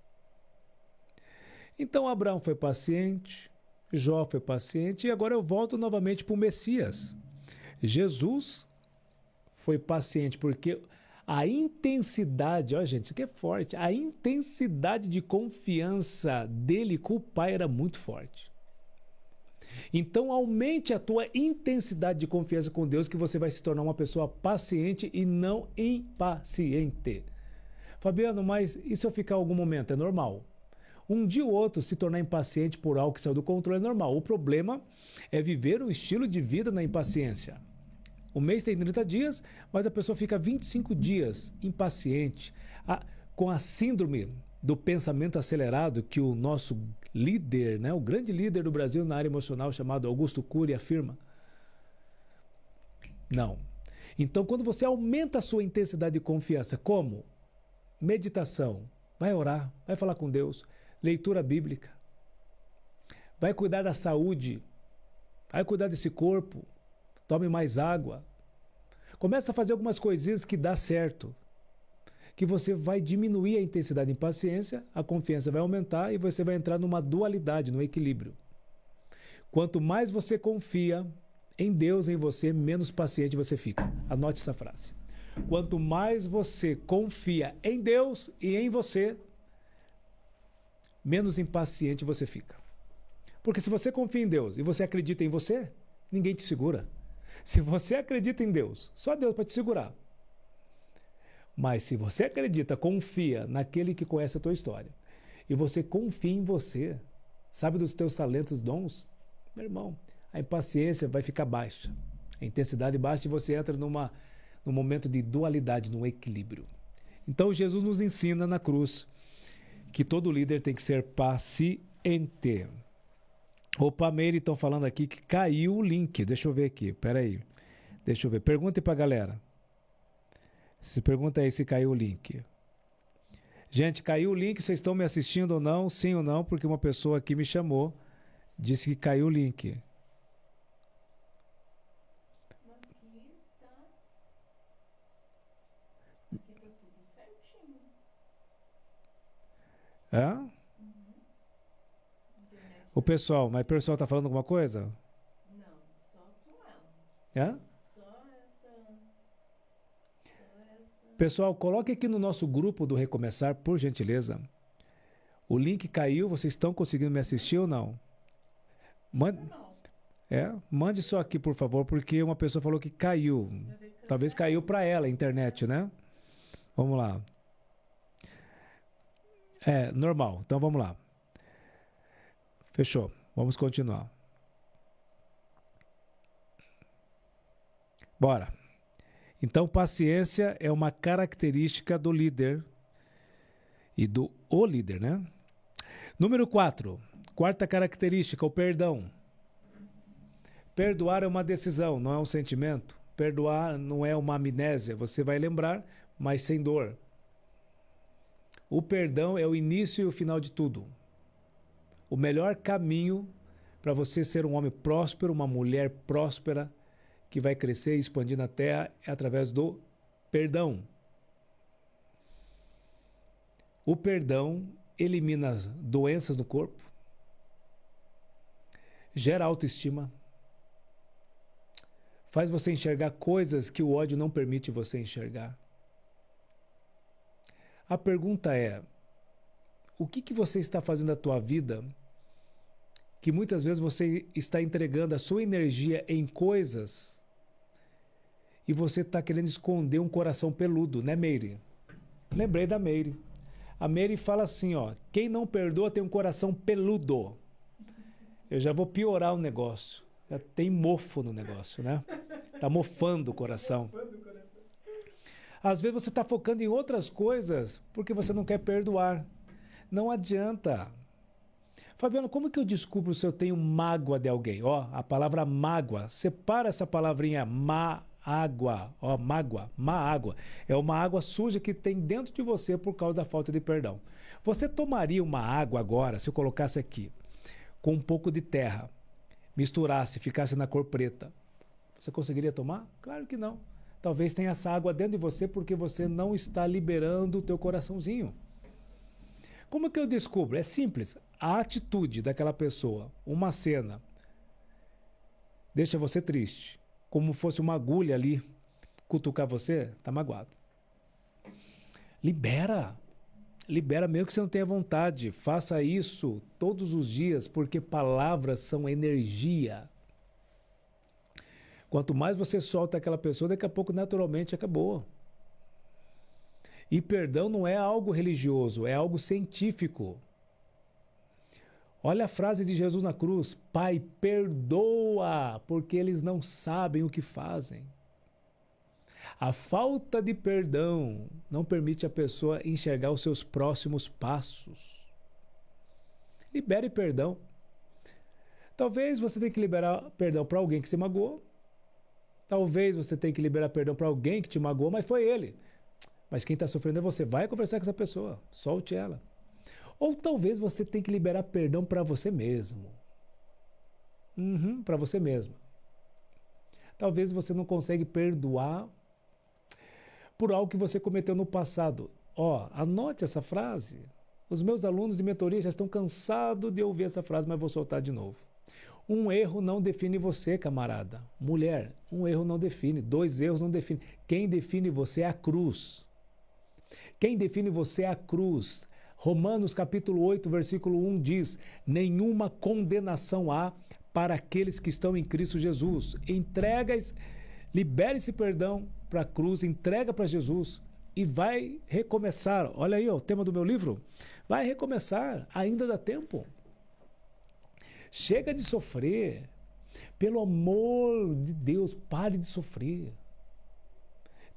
Então Abraão foi paciente, Jó foi paciente, e agora eu volto novamente para o Messias. Jesus foi paciente, porque a intensidade, ó gente, isso aqui é forte, a intensidade de confiança dele com o Pai era muito forte. Então, aumente a tua intensidade de confiança com Deus, que você vai se tornar uma pessoa paciente e não impaciente. Fabiano, mas e se eu ficar algum momento? É normal. Um dia ou outro se tornar impaciente por algo que saiu do controle é normal. O problema é viver um estilo de vida na impaciência. O mês tem 30 dias, mas a pessoa fica 25 dias impaciente, com a síndrome do pensamento acelerado que o nosso líder, né, o grande líder do Brasil na área emocional, chamado Augusto Cury, afirma. Não. Então, quando você aumenta a sua intensidade de confiança, como? Meditação, vai orar, vai falar com Deus, leitura bíblica, vai cuidar da saúde, vai cuidar desse corpo, tome mais água, começa a fazer algumas coisinhas que dá certo, que você vai diminuir a intensidade de impaciência, a confiança vai aumentar e você vai entrar numa dualidade, no equilíbrio. Quanto mais você confia em Deus, em você, menos paciente você fica. Anote essa frase. Quanto mais você confia em Deus e em você, menos impaciente você fica. Porque se você confia em Deus e você acredita em você, ninguém te segura. Se você acredita em Deus, só Deus para te segurar. Mas se você acredita, confia naquele que conhece a tua história, e você confia em você, sabe dos teus talentos, dons, meu irmão, a impaciência vai ficar baixa, a intensidade baixa e você entra num momento de dualidade, num equilíbrio. Então Jesus nos ensina na cruz que todo líder tem que ser paciente. Opa, Meire, estão falando aqui que caiu o link. Deixa eu ver aqui, peraí. Deixa eu ver. Pergunte para a galera. Se pergunta aí se caiu o link. Gente, caiu o link, vocês estão me assistindo ou não? Sim ou não? Porque uma pessoa aqui me chamou, disse que caiu o link. Aqui tá. Aqui tá tudo certinho. É? Internet O pessoal tá falando alguma coisa? Não, só com ela. É? Só essa. Pessoal, coloque aqui no nosso grupo do Recomeçar, por gentileza. O link caiu, vocês estão conseguindo me assistir ou não? Mande só aqui, por favor, porque uma pessoa falou que caiu. Talvez caiu para ela a internet, né? Vamos lá. É, normal. Então vamos lá. Fechou. Vamos continuar. Bora. Então, paciência é uma característica do líder e do o líder, né? Número 4. Quarta característica, o perdão. Perdoar é uma decisão, não é um sentimento. Perdoar não é uma amnésia. Você vai lembrar, mas sem dor. O perdão é o início e o final de tudo. O melhor caminho para você ser um homem próspero, uma mulher próspera, que vai crescer e expandir na terra é através do perdão. O perdão elimina as doenças no corpo, gera autoestima, faz você enxergar coisas que o ódio não permite você enxergar. A pergunta é, o que você está fazendo na tua vida que muitas vezes você está entregando a sua energia em coisas e você está querendo esconder um coração peludo, né, Meire? Lembrei da Meire. A Meire fala assim, ó, quem não perdoa tem um coração peludo. Eu já vou piorar o negócio. Já tem mofo no negócio, né? Tá mofando o coração. Às vezes você está focando em outras coisas porque você não quer perdoar. Não adianta. Fabiano, como que eu descubro se eu tenho mágoa de alguém? Ó, a palavra mágoa, separa essa palavrinha água, ó, mágoa, má água. É uma água suja que tem dentro de você por causa da falta de perdão. Você tomaria uma água agora, se eu colocasse aqui, com um pouco de terra, misturasse, ficasse na cor preta. Você conseguiria tomar? Claro que não. Talvez tenha essa água dentro de você porque você não está liberando o teu coraçãozinho. Como que eu descubro? É simples. A atitude daquela pessoa, uma cena, deixa você triste. Como fosse uma agulha ali, cutucar você, tá magoado. Libera. Libera mesmo que você não tenha vontade. Faça isso todos os dias, porque palavras são energia. Quanto mais você solta aquela pessoa, daqui a pouco naturalmente acabou. E perdão não é algo religioso, é algo científico. Olha a frase de Jesus na cruz: Pai, perdoa, porque eles não sabem o que fazem. A falta de perdão não permite a pessoa enxergar os seus próximos passos. Libere perdão. Talvez você tenha que liberar perdão para alguém que se magoou. Talvez você tenha que liberar perdão para alguém que te magoou, mas foi ele. Mas quem está sofrendo é você. Vai conversar com essa pessoa. Solte ela. Ou talvez você tenha que liberar perdão para você mesmo. Para você mesmo. Talvez você não consiga perdoar por algo que você cometeu no passado. Anote essa frase. Os meus alunos de mentoria já estão cansados de ouvir essa frase, mas vou soltar de novo. Um erro não define você, camarada. Mulher, um erro não define. 2 erros não define. Quem define você é a cruz. Quem define você é a cruz. Romanos capítulo 8, versículo 1 diz: nenhuma condenação há para aqueles que estão em Cristo Jesus. Libere esse perdão para a cruz, entrega para Jesus e vai recomeçar. Olha aí, o tema do meu livro. Vai recomeçar, ainda dá tempo. Chega de sofrer. Pelo amor de Deus, pare de sofrer.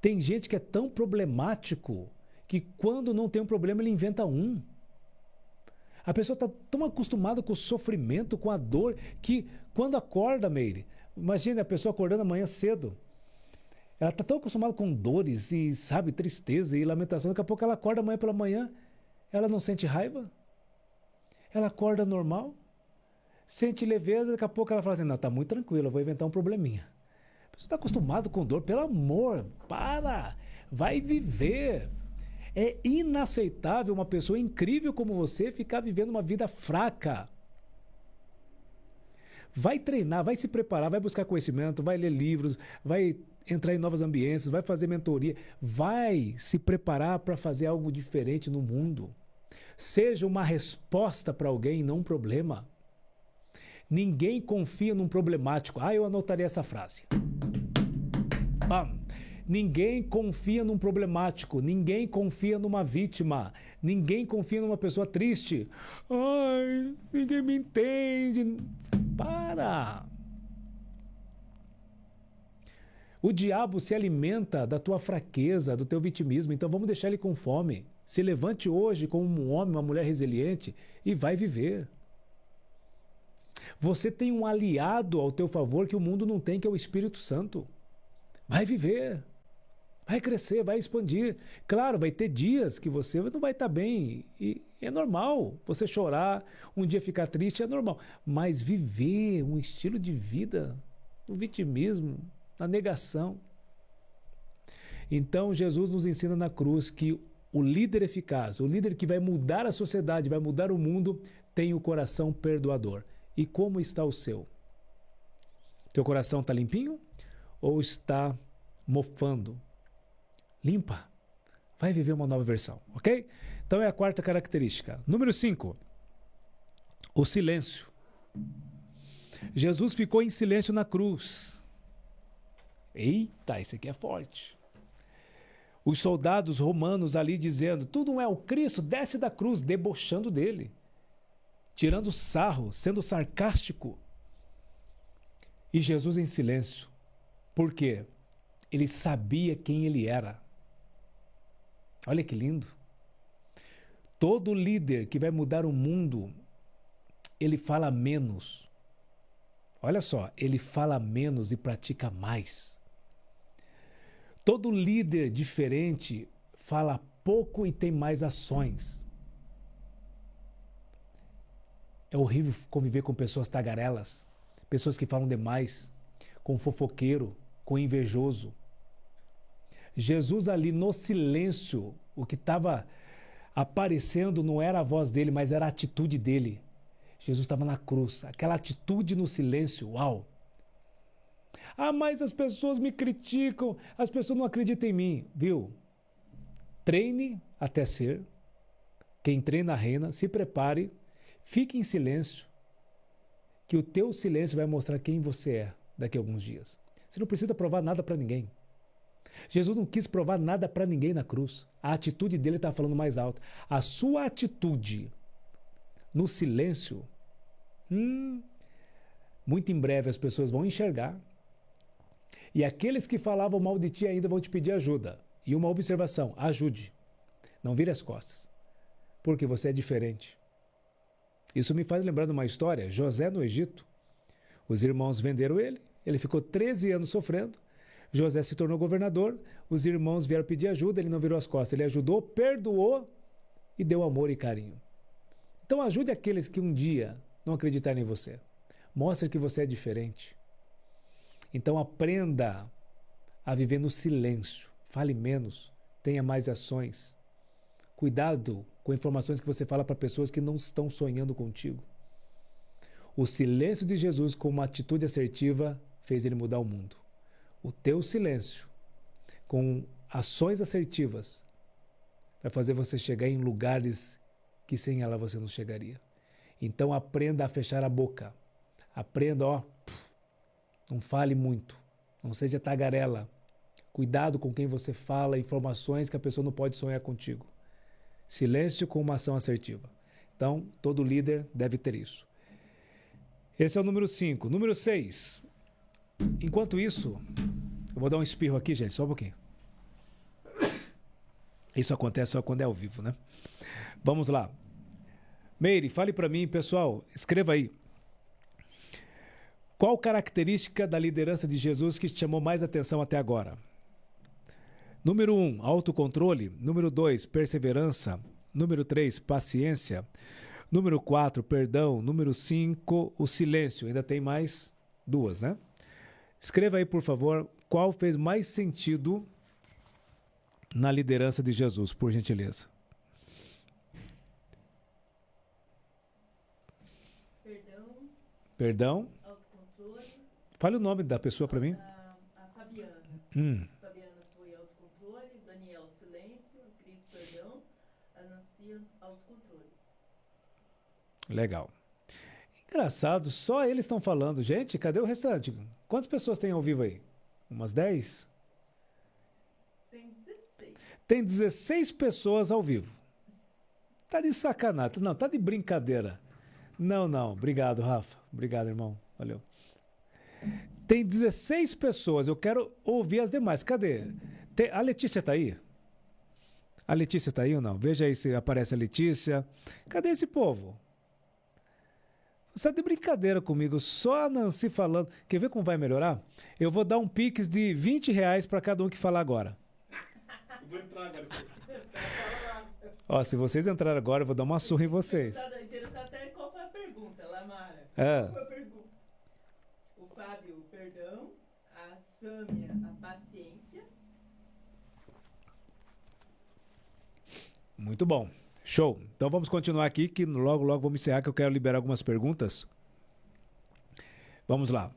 Tem gente que é tão problemático que quando não tem um problema ele inventa um. A pessoa está tão acostumada com o sofrimento, com a dor, que quando acorda, Meire, imagine a pessoa acordando amanhã cedo. Ela está tão acostumada com dores e, tristeza e lamentação. Daqui a pouco ela acorda amanhã pela manhã, ela não sente raiva. Ela acorda normal, sente leveza, daqui a pouco ela fala assim, não, está muito tranquilo, eu vou inventar um probleminha. A pessoa está acostumada com dor, pelo amor, vai viver. É inaceitável uma pessoa incrível como você ficar vivendo uma vida fraca. Vai treinar, vai se preparar, vai buscar conhecimento, vai ler livros, vai entrar em novas ambiências, vai fazer mentoria, vai se preparar para fazer algo diferente no mundo. Seja uma resposta para alguém, não um problema. Ninguém confia num problemático. Eu anotaria essa frase. Bam! Ninguém confia num problemático, ninguém confia numa vítima, ninguém confia numa pessoa triste. Ninguém me entende. Para! O diabo se alimenta da tua fraqueza, do teu vitimismo, então vamos deixar ele com fome. Se levante hoje como um homem, uma mulher resiliente e vai viver. Você tem um aliado ao teu favor que o mundo não tem, que é o Espírito Santo. Vai viver. Vai crescer, vai expandir. Claro, vai ter dias que você não vai estar bem. E é normal você chorar, um dia ficar triste, é normal. Mas viver um estilo de vida, no vitimismo, na negação. Então, Jesus nos ensina na cruz que o líder eficaz, o líder que vai mudar a sociedade, vai mudar o mundo, tem o coração perdoador. E como está o seu? Teu coração está limpinho ou está mofando? Limpa. Vai viver uma nova versão, ok? Então é a 4ª característica. Número 5. O silêncio. Jesus ficou em silêncio na cruz. Eita, isso aqui é forte. Os soldados romanos ali dizendo, tu não é o Cristo, desce da cruz, debochando dele. Tirando sarro, sendo sarcástico. E Jesus em silêncio. Por quê? Ele sabia quem ele era. Olha que lindo. Todo líder que vai mudar o mundo, ele fala menos. Olha só, ele fala menos e pratica mais. Todo líder diferente fala pouco e tem mais ações. É horrível conviver com pessoas tagarelas, pessoas que falam demais, com fofoqueiro, com invejoso. Jesus ali no silêncio, o que estava aparecendo não era a voz dele, mas era a atitude dele. Jesus estava na cruz, aquela atitude no silêncio, uau! Mas as pessoas me criticam, as pessoas não acreditam em mim, viu? Treine até ser, Quem treina reina, se prepare, fique em silêncio, que o teu silêncio vai mostrar quem você é daqui a alguns dias. Você não precisa provar nada para ninguém. Jesus não quis provar nada para ninguém na cruz. A atitude dele está falando mais alto. A sua atitude no silêncio, muito em breve as pessoas vão enxergar. E aqueles que falavam mal de ti ainda vão te pedir ajuda. E uma observação, ajude. Não vire as costas. Porque você é diferente. Isso me faz lembrar de uma história. José no Egito. Os irmãos venderam ele. Ele ficou 13 anos sofrendo. José se tornou governador. Os irmãos vieram pedir ajuda. Ele não virou as costas. Ele ajudou, perdoou e deu amor e carinho. Então ajude aqueles que um dia não acreditarem em você. Mostre que você é diferente. Então aprenda a viver no silêncio. Fale menos. Tenha mais ações. Cuidado com informações que você fala para pessoas que não estão sonhando contigo. O silêncio de Jesus com uma atitude assertiva fez ele mudar o mundo. O teu silêncio com ações assertivas vai fazer você chegar em lugares que sem ela você não chegaria. Então aprenda a fechar a boca. Aprenda, não fale muito. Não seja tagarela. Cuidado com quem você fala, informações que a pessoa não pode sonhar contigo. Silêncio com uma ação assertiva. Então, todo líder deve ter isso. Esse é o número 5. Número 6. Enquanto isso, eu vou dar um espirro aqui, gente, só um pouquinho. Isso acontece só quando é ao vivo, né? Vamos lá. Meire, fale para mim, pessoal, escreva aí. Qual característica da liderança de Jesus que te chamou mais atenção até agora? Número 1, autocontrole. Número 2, perseverança. Número 3, paciência. Número 4, perdão. Número 5, o silêncio. Ainda tem mais 2, né? Escreva aí, por favor, qual fez mais sentido na liderança de Jesus, por gentileza. Perdão. Autocontrole. Fale o nome da pessoa para mim. A Fabiana. Fabiana foi autocontrole, Daniel silêncio, Cris perdão, a Nancy autocontrole. Legal. Engraçado, só eles estão falando. Gente, cadê o restante? Quantas pessoas tem ao vivo aí? Umas 10? Tem 16. Tem 16 pessoas ao vivo. Tá de sacanagem. Não, tá de brincadeira. Não. Obrigado, Rafa. Obrigado, irmão. Valeu. Tem 16 pessoas. Eu quero ouvir as demais. Cadê? A Letícia tá aí? A Letícia tá aí ou não? Veja aí se aparece a Letícia. Cadê esse povo? Você tá de brincadeira comigo. Só a Nancy falando. Quer ver como vai melhorar? Eu vou dar um pix de R$20 para cada um que falar agora. Eu vou entrar agora. Ó, se vocês entrarem agora, eu vou dar uma surra em vocês. Interessado até qual foi a pergunta, Lamara. É. Qual foi a pergunta? O Fábio, o perdão. A Sâmia, a paciência. Muito bom. Show. Então vamos continuar aqui, que logo vamos encerrar, que eu quero liberar algumas perguntas. Vamos lá.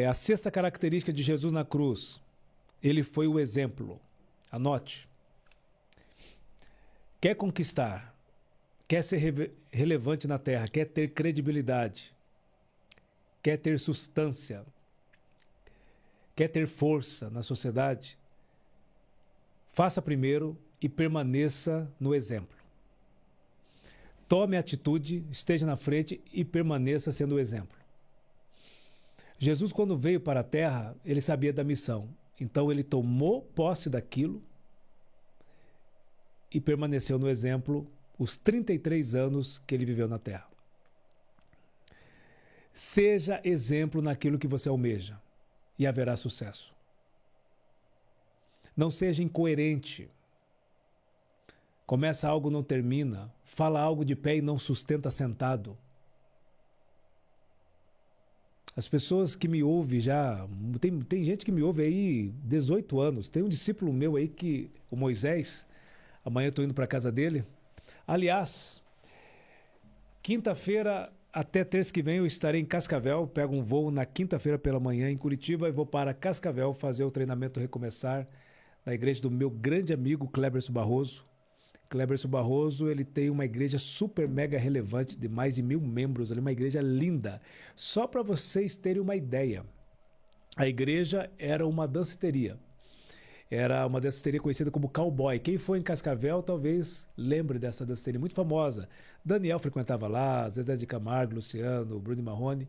A sexta característica de Jesus na cruz. Ele foi o exemplo. Anote. Quer conquistar, quer ser relevante na terra, quer ter credibilidade, quer ter substância, quer ter força na sociedade, faça primeiro e permaneça no exemplo. Tome atitude, esteja na frente e permaneça sendo o exemplo. Jesus, quando veio para a terra, ele sabia da missão. Então ele tomou posse daquilo e permaneceu no exemplo os 33 anos que ele viveu na terra. Seja exemplo naquilo que você almeja e haverá sucesso. Não seja incoerente. Começa algo, não termina. Fala algo de pé e não sustenta sentado. As pessoas que me ouvem já... Tem gente que me ouve aí 18 anos. Tem um discípulo meu aí, o Moisés. Amanhã eu estou indo para a casa dele. Aliás, quinta-feira até terça que vem eu estarei em Cascavel. Pego um voo na quinta-feira pela manhã em Curitiba e vou para Cascavel fazer o treinamento Recomeçar na igreja do meu grande amigo Cleberson Barroso. Cleberson Barroso, ele tem uma igreja super mega relevante de mais de 1.000 membros, ali, uma igreja linda. Só para vocês terem uma ideia, a igreja era uma danceteria. Era uma danceteria conhecida como Cowboy. Quem foi em Cascavel talvez lembre dessa danceteria muito famosa. Daniel frequentava lá, Zezé de Camargo, Luciano, Bruno Marrone.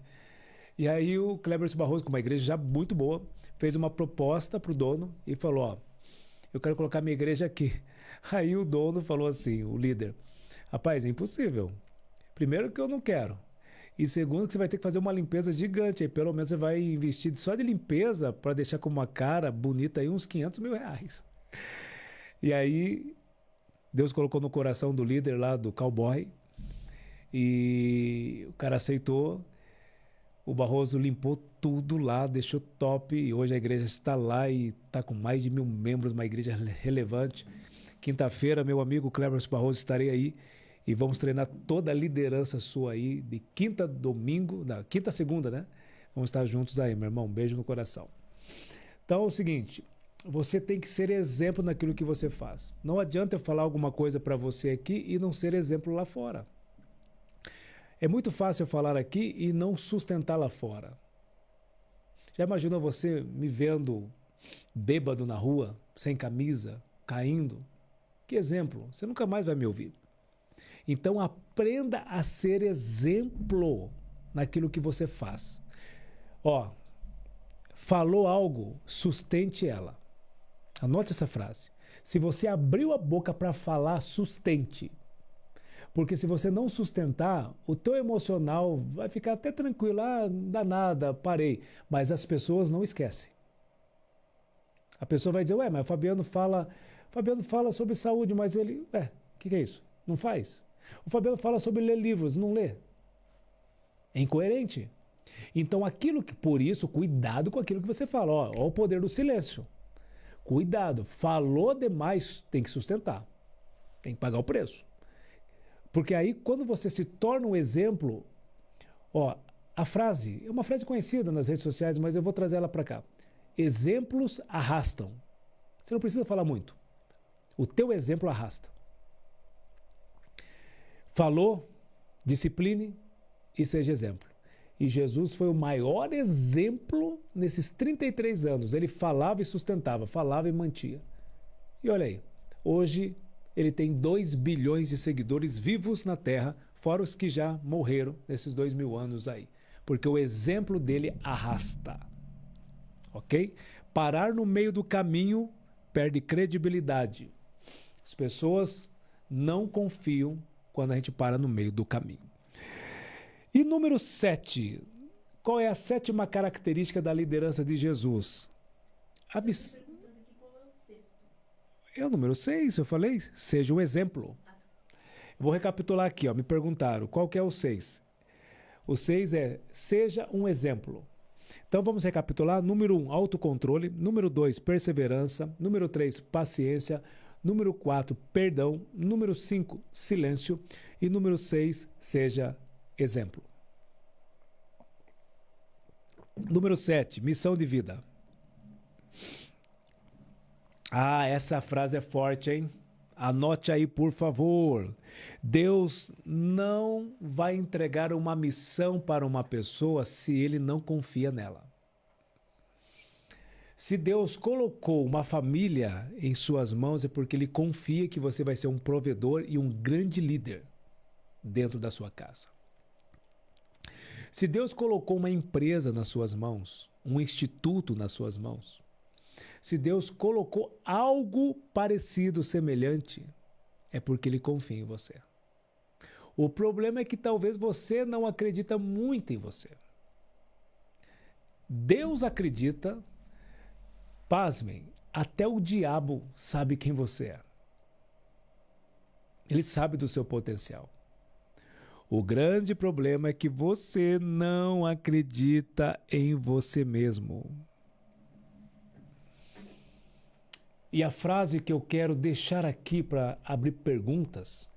E aí o Cleberson Barroso, com uma igreja já muito boa, fez uma proposta para o dono e falou, ó, eu quero colocar minha igreja aqui. Aí o dono falou assim, o líder, rapaz, é impossível. Primeiro que eu não quero. E segundo que você vai ter que fazer uma limpeza gigante. Aí pelo menos você vai investir só de limpeza para deixar com uma cara bonita aí uns 500 mil reais. E aí Deus colocou no coração do líder lá, do Cowboy. E o cara aceitou. O Barroso limpou tudo lá, deixou top. E hoje a igreja está lá e está com mais de 1.000 membros, uma igreja relevante. Quinta-feira, meu amigo Cleberson Barroso, estarei aí. E vamos treinar toda a liderança sua aí, de quinta a segunda, né? Vamos estar juntos aí, meu irmão. Um beijo no coração. Então é o seguinte, você tem que ser exemplo naquilo que você faz. Não adianta eu falar alguma coisa para você aqui e não ser exemplo lá fora. É muito fácil eu falar aqui e não sustentar lá fora. Já imaginou você me vendo bêbado na rua, sem camisa, caindo? Que exemplo? Você nunca mais vai me ouvir. Então aprenda a ser exemplo naquilo que você faz. Ó, falou algo, sustente ela. Anote essa frase. Se você abriu a boca para falar, sustente. Porque se você não sustentar, o teu emocional vai ficar até tranquilo, não dá nada, parei. Mas as pessoas não esquecem. A pessoa vai dizer, mas o Fabiano fala sobre saúde, mas ele, o que é isso? Não faz? O Fabiano fala sobre ler livros, não lê. É incoerente. Então, por isso, cuidado com aquilo que você fala. Ó o poder do silêncio. Cuidado. Falou demais, tem que sustentar. Tem que pagar o preço. Porque aí, quando você se torna um exemplo, a frase, é uma frase conhecida nas redes sociais, mas eu vou trazer ela para cá. Exemplos arrastam. Você não precisa falar muito. O teu exemplo arrasta. Falou, discipline e seja exemplo. E Jesus foi o maior exemplo nesses 33 anos. Ele falava e sustentava, falava e mantia. E olha aí, hoje ele tem 2 bilhões de seguidores vivos na Terra, fora os que já morreram nesses 2.000 anos aí. Porque o exemplo dele arrasta. Ok? Parar no meio do caminho perde credibilidade. As pessoas não confiam quando a gente para no meio do caminho. E número 7. Qual é a 7ª característica da liderança de Jesus? É o número 6, eu falei? Seja um exemplo. Vou recapitular aqui, me perguntaram, qual que é o 6? O 6 é, seja um exemplo. Então vamos recapitular. Número 1, autocontrole. Número 2, perseverança. Número 3, paciência. Número 4, perdão. Número 5, silêncio. E número 6, seja exemplo. Número 7, missão de vida. Essa frase é forte, hein? Anote aí, por favor. Deus não vai entregar uma missão para uma pessoa se ele não confia nela. Se Deus colocou uma família em suas mãos, é porque ele confia que você vai ser um provedor e um grande líder dentro da sua casa. Se Deus colocou uma empresa nas suas mãos, um instituto nas suas mãos, se Deus colocou algo parecido, semelhante, é porque ele confia em você. O problema é que talvez você não acredita muito em você. Deus acredita, pasmem, até o diabo sabe quem você é. Ele sabe do seu potencial. O grande problema é que você não acredita em você mesmo. E a frase que eu quero deixar aqui para abrir perguntas,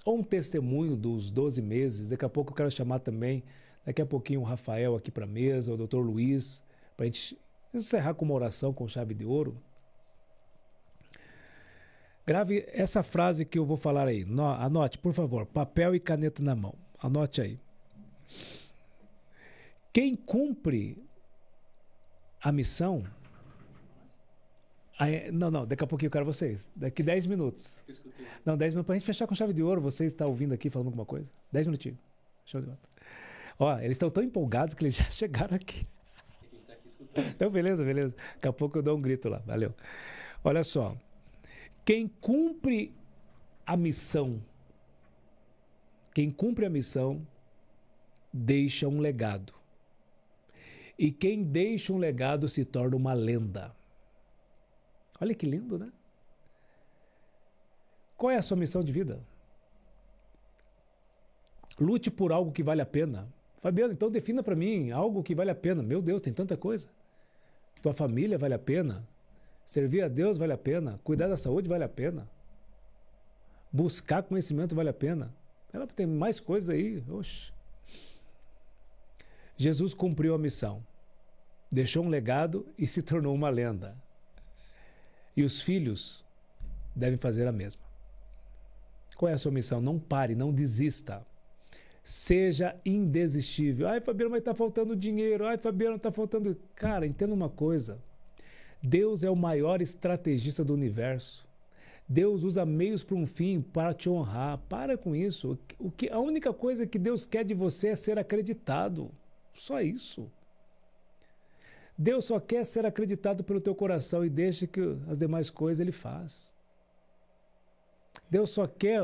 ou um testemunho dos 12 meses, daqui a pouco eu quero chamar também, daqui a pouquinho o Rafael aqui para a mesa, o Dr. Luiz, para a gente encerrar com uma oração com chave de ouro. Grave essa frase que eu vou falar aí. Anote, por favor. Papel e caneta na mão. Anote aí. Quem cumpre a missão... Não, daqui a pouquinho eu quero vocês. Daqui 10 minutos. Não, 10 minutos pra gente fechar com chave de ouro. Você está ouvindo aqui, falando alguma coisa? 10 minutinhos. Show de bola. Ó, eles estão tão empolgados que eles já chegaram aqui. Então, beleza. Daqui a pouco eu dou um grito lá. Valeu. Olha só. Quem cumpre a missão, deixa um legado. E quem deixa um legado se torna uma lenda. Olha que lindo, né? Qual é a sua missão de vida? Lute por algo que vale a pena. Fabiano, então defina para mim algo que vale a pena. Meu Deus, tem tanta coisa. Tua família vale a pena. Servir a Deus vale a pena. Cuidar da saúde vale a pena. Buscar conhecimento vale a pena. Ela tem mais coisas aí. Oxe. Jesus cumpriu a missão. Deixou um legado e se tornou uma lenda. E os filhos devem fazer a mesma. Qual é a sua missão? Não pare, não desista. Seja indesistível. Ai, Fabiano, mas está faltando dinheiro. Ai, Fabiano, está faltando... Cara, entenda uma coisa. Deus é o maior estrategista do universo. Deus usa meios para um fim, para te honrar. Para com isso. A única coisa que Deus quer de você é ser acreditado. Só isso. Deus só quer ser acreditado pelo teu coração e deixa que as demais coisas Ele faz. Deus só quer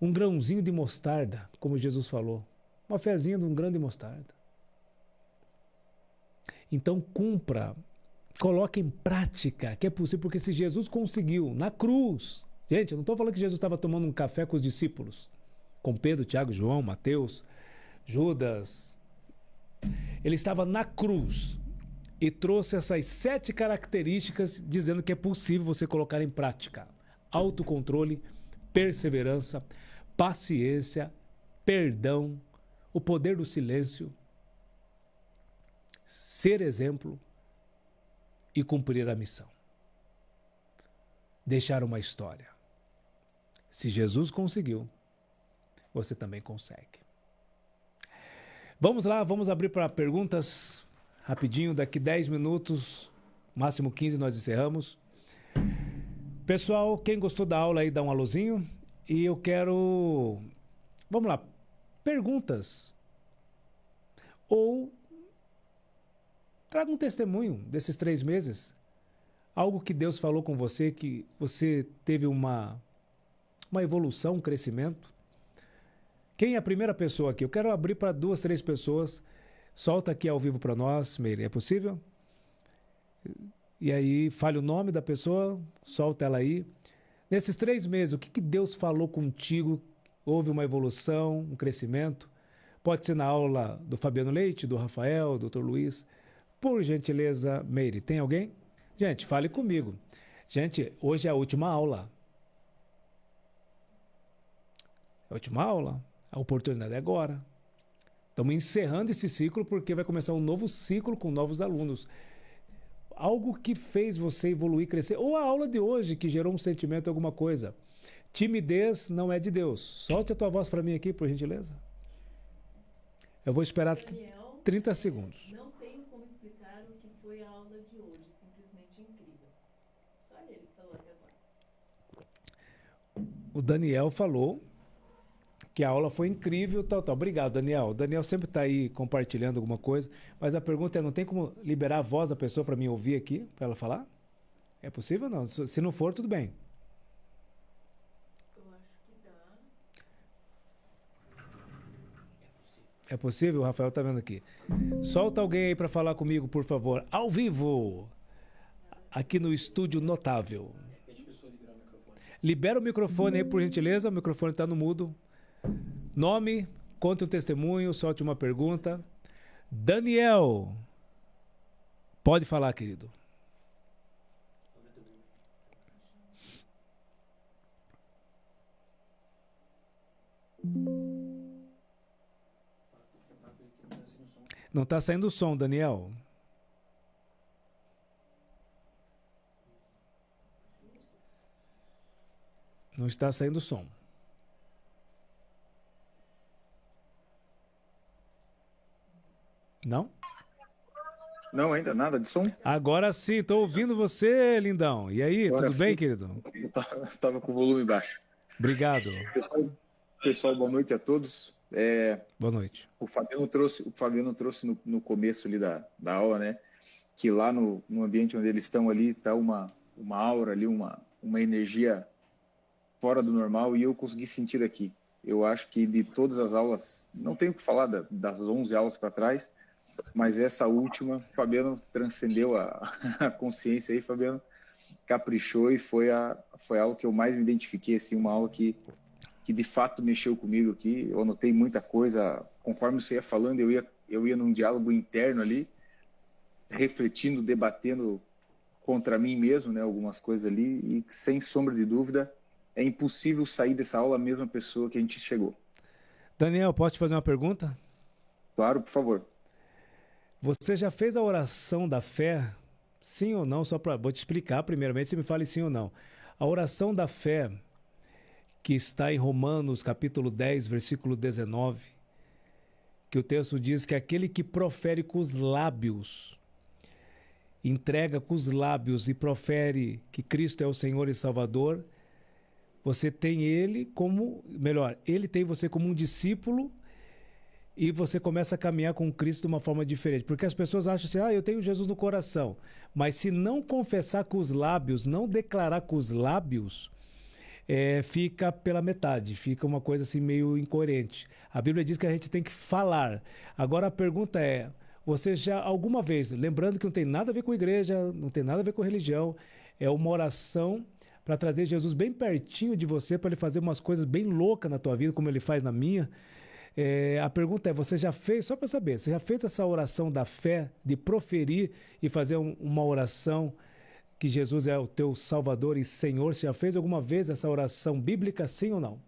um grãozinho de mostarda, como Jesus falou. Uma fezinha de um grão de mostarda. Então cumpra, coloque em prática que é possível, porque se Jesus conseguiu na cruz... Gente, eu não estou falando que Jesus estava tomando um café com os discípulos, com Pedro, Tiago, João, Mateus, Judas... Ele estava na cruz e trouxe essas 7 características dizendo que é possível você colocar em prática. Autocontrole, perseverança, paciência, perdão, o poder do silêncio, ser exemplo e cumprir a missão. Deixar uma história. Se Jesus conseguiu, você também consegue. Vamos lá, vamos abrir para perguntas rapidinho, daqui 10 minutos, máximo 15 nós encerramos. Pessoal, quem gostou da aula aí dá um alôzinho e eu quero, vamos lá, perguntas ou traga um testemunho desses 3 meses, algo que Deus falou com você, que você teve uma evolução, um crescimento. Quem é a primeira pessoa aqui? Eu quero abrir para 2, 3 pessoas. Solta aqui ao vivo para nós, Meire. É possível? E aí, fale o nome da pessoa, solta ela aí. Nesses 3 meses, o que Deus falou contigo? Houve uma evolução, um crescimento? Pode ser na aula do Fabiano Leite, do Rafael, do Dr. Luiz. Por gentileza, Meire, tem alguém? Gente, fale comigo. Gente, hoje é a última aula. É a última aula. A oportunidade é agora. Estamos encerrando esse ciclo porque vai começar um novo ciclo com novos alunos. Algo que fez você evoluir, crescer. Ou a aula de hoje que gerou um sentimento, alguma coisa. Timidez não é de Deus. Solte a tua voz para mim aqui, por gentileza. Eu vou esperar Daniel, 30 segundos. Não tenho como explicar o que foi a aula de hoje. Simplesmente incrível. Só ele falou até agora. O Daniel falou que a aula foi incrível, tal. Obrigado, Daniel. O Daniel sempre está aí compartilhando alguma coisa, mas a pergunta é, não tem como liberar a voz da pessoa para mim ouvir aqui, para ela falar? É possível ou não? Se não for, tudo bem. Eu acho que dá. É possível? O Rafael está vendo aqui. Solta alguém aí para falar comigo, por favor, ao vivo, aqui no Estúdio Notável. Libera o microfone aí, por gentileza, o microfone está no mudo. Nome, conte um testemunho, solte uma pergunta. Daniel, pode falar, querido. Não está saindo o som, Daniel. Não está saindo som. Não? Não, ainda nada de som? Agora sim, estou ouvindo você, lindão. E aí, Agora tudo bem, sim. querido? Eu tava com o volume baixo. Obrigado. Pessoal, boa noite a todos. Boa noite. O Fabiano trouxe no começo ali da aula, né? Que lá no ambiente onde eles estão ali está uma aura ali, uma energia fora do normal, e eu consegui sentir aqui. Eu acho que de todas as aulas, não tenho o que falar das 11 aulas para trás, mas essa última, Fabiano transcendeu a consciência aí, Fabiano caprichou, e foi algo que eu mais me identifiquei, assim, uma aula que de fato mexeu comigo aqui. Eu anotei muita coisa, conforme você ia falando, eu ia num diálogo interno ali, refletindo, debatendo contra mim mesmo, né, algumas coisas ali, e sem sombra de dúvida, é impossível sair dessa aula a mesma pessoa que a gente chegou. Daniel, posso te fazer uma pergunta? Claro, por favor. Você já fez a oração da fé? Sim ou não? Vou te explicar primeiramente, você me fale sim ou não. A oração da fé, que está em Romanos capítulo 10, versículo 19, que o texto diz que aquele que profere com os lábios, entrega com os lábios e profere que Cristo é o Senhor e Salvador, você tem ele ele tem você como um discípulo, e você começa a caminhar com Cristo de uma forma diferente. Porque as pessoas acham assim, eu tenho Jesus no coração. Mas se não confessar com os lábios, não declarar com os lábios, fica pela metade, fica uma coisa assim meio incoerente. A Bíblia diz que a gente tem que falar. Agora a pergunta é, você já alguma vez, lembrando que não tem nada a ver com igreja, não tem nada a ver com religião, é uma oração para trazer Jesus bem pertinho de você, para ele fazer umas coisas bem loucas na tua vida, como ele faz na minha. A pergunta é, você já fez, só para saber, você já fez essa oração da fé, de proferir e fazer uma oração que Jesus é o teu Salvador e Senhor? Você já fez alguma vez essa oração bíblica, sim ou não?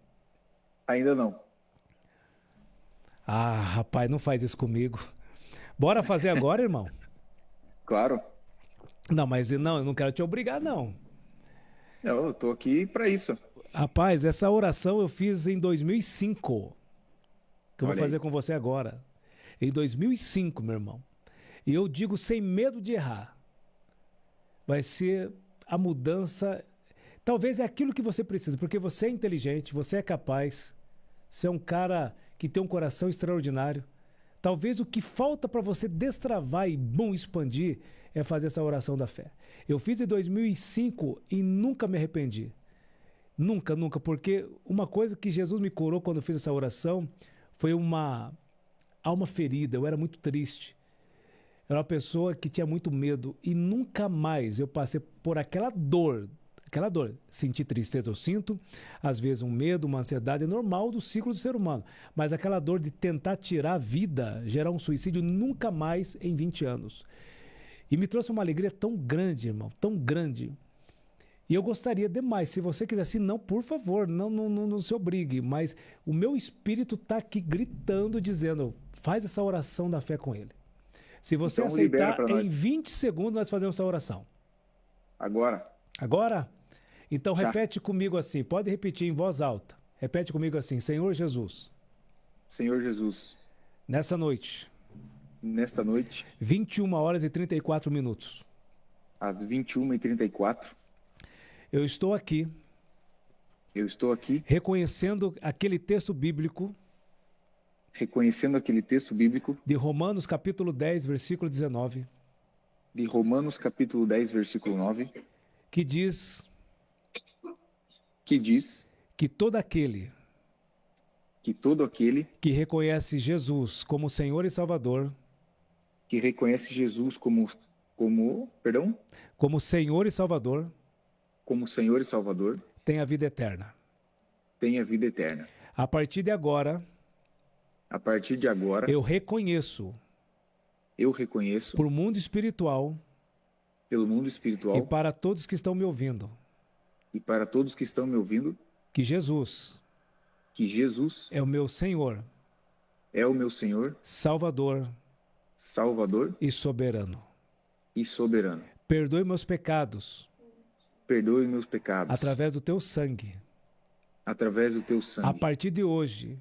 Ainda não. Ah, rapaz, não faz isso comigo. Bora fazer agora, irmão? Claro. Não, mas não, eu não quero te obrigar, não. Não, eu tô aqui para isso. Rapaz, essa oração eu fiz em 2005. Que eu vou fazer com você agora. Em 2005, meu irmão. E eu digo sem medo de errar. Vai ser a mudança. Talvez é aquilo que você precisa, porque você é inteligente, você é capaz. Você é um cara que tem um coração extraordinário. Talvez o que falta para você destravar e expandir é fazer essa oração da fé. Eu fiz em 2005 e nunca me arrependi. Nunca, nunca. Porque uma coisa que Jesus me curou quando eu fiz essa oração foi uma alma ferida. Eu era muito triste. Eu era uma pessoa que tinha muito medo e nunca mais eu passei por aquela dor. Aquela dor. Sentir tristeza eu sinto, às vezes um medo, uma ansiedade, é normal do ciclo do ser humano. Mas aquela dor de tentar tirar a vida, gerar um suicídio, nunca mais em 20 anos. E me trouxe uma alegria tão grande, irmão, tão grande. E eu gostaria demais, se você quiser, se não, por favor, não se obrigue, mas o meu espírito está aqui gritando, dizendo, faz essa oração da fé com ele. Se você então, aceitar, em 20 segundos nós fazemos essa oração. Agora? Agora? Então Já. repete comigo assim, pode repetir em voz alta. Repete comigo assim, Senhor Jesus. Senhor Jesus. Nessa noite. Nesta noite. 21 horas e 34 minutos. Às 21h34. Eu estou aqui. Eu estou aqui. Reconhecendo aquele texto bíblico. Reconhecendo aquele texto bíblico. De Romanos capítulo 10, versículo 19. De Romanos capítulo 10, versículo 9. Que diz que todo aquele que reconhece Jesus como Senhor e Salvador, que reconhece Jesus como Senhor e Salvador, tem a vida eterna. Tem a vida eterna. A partir de agora, eu reconheço pelo mundo espiritual e para todos que estão me ouvindo, que Jesus é o meu Senhor, Salvador e soberano. Perdoe meus pecados através do teu sangue através do teu A sangue. partir de hoje,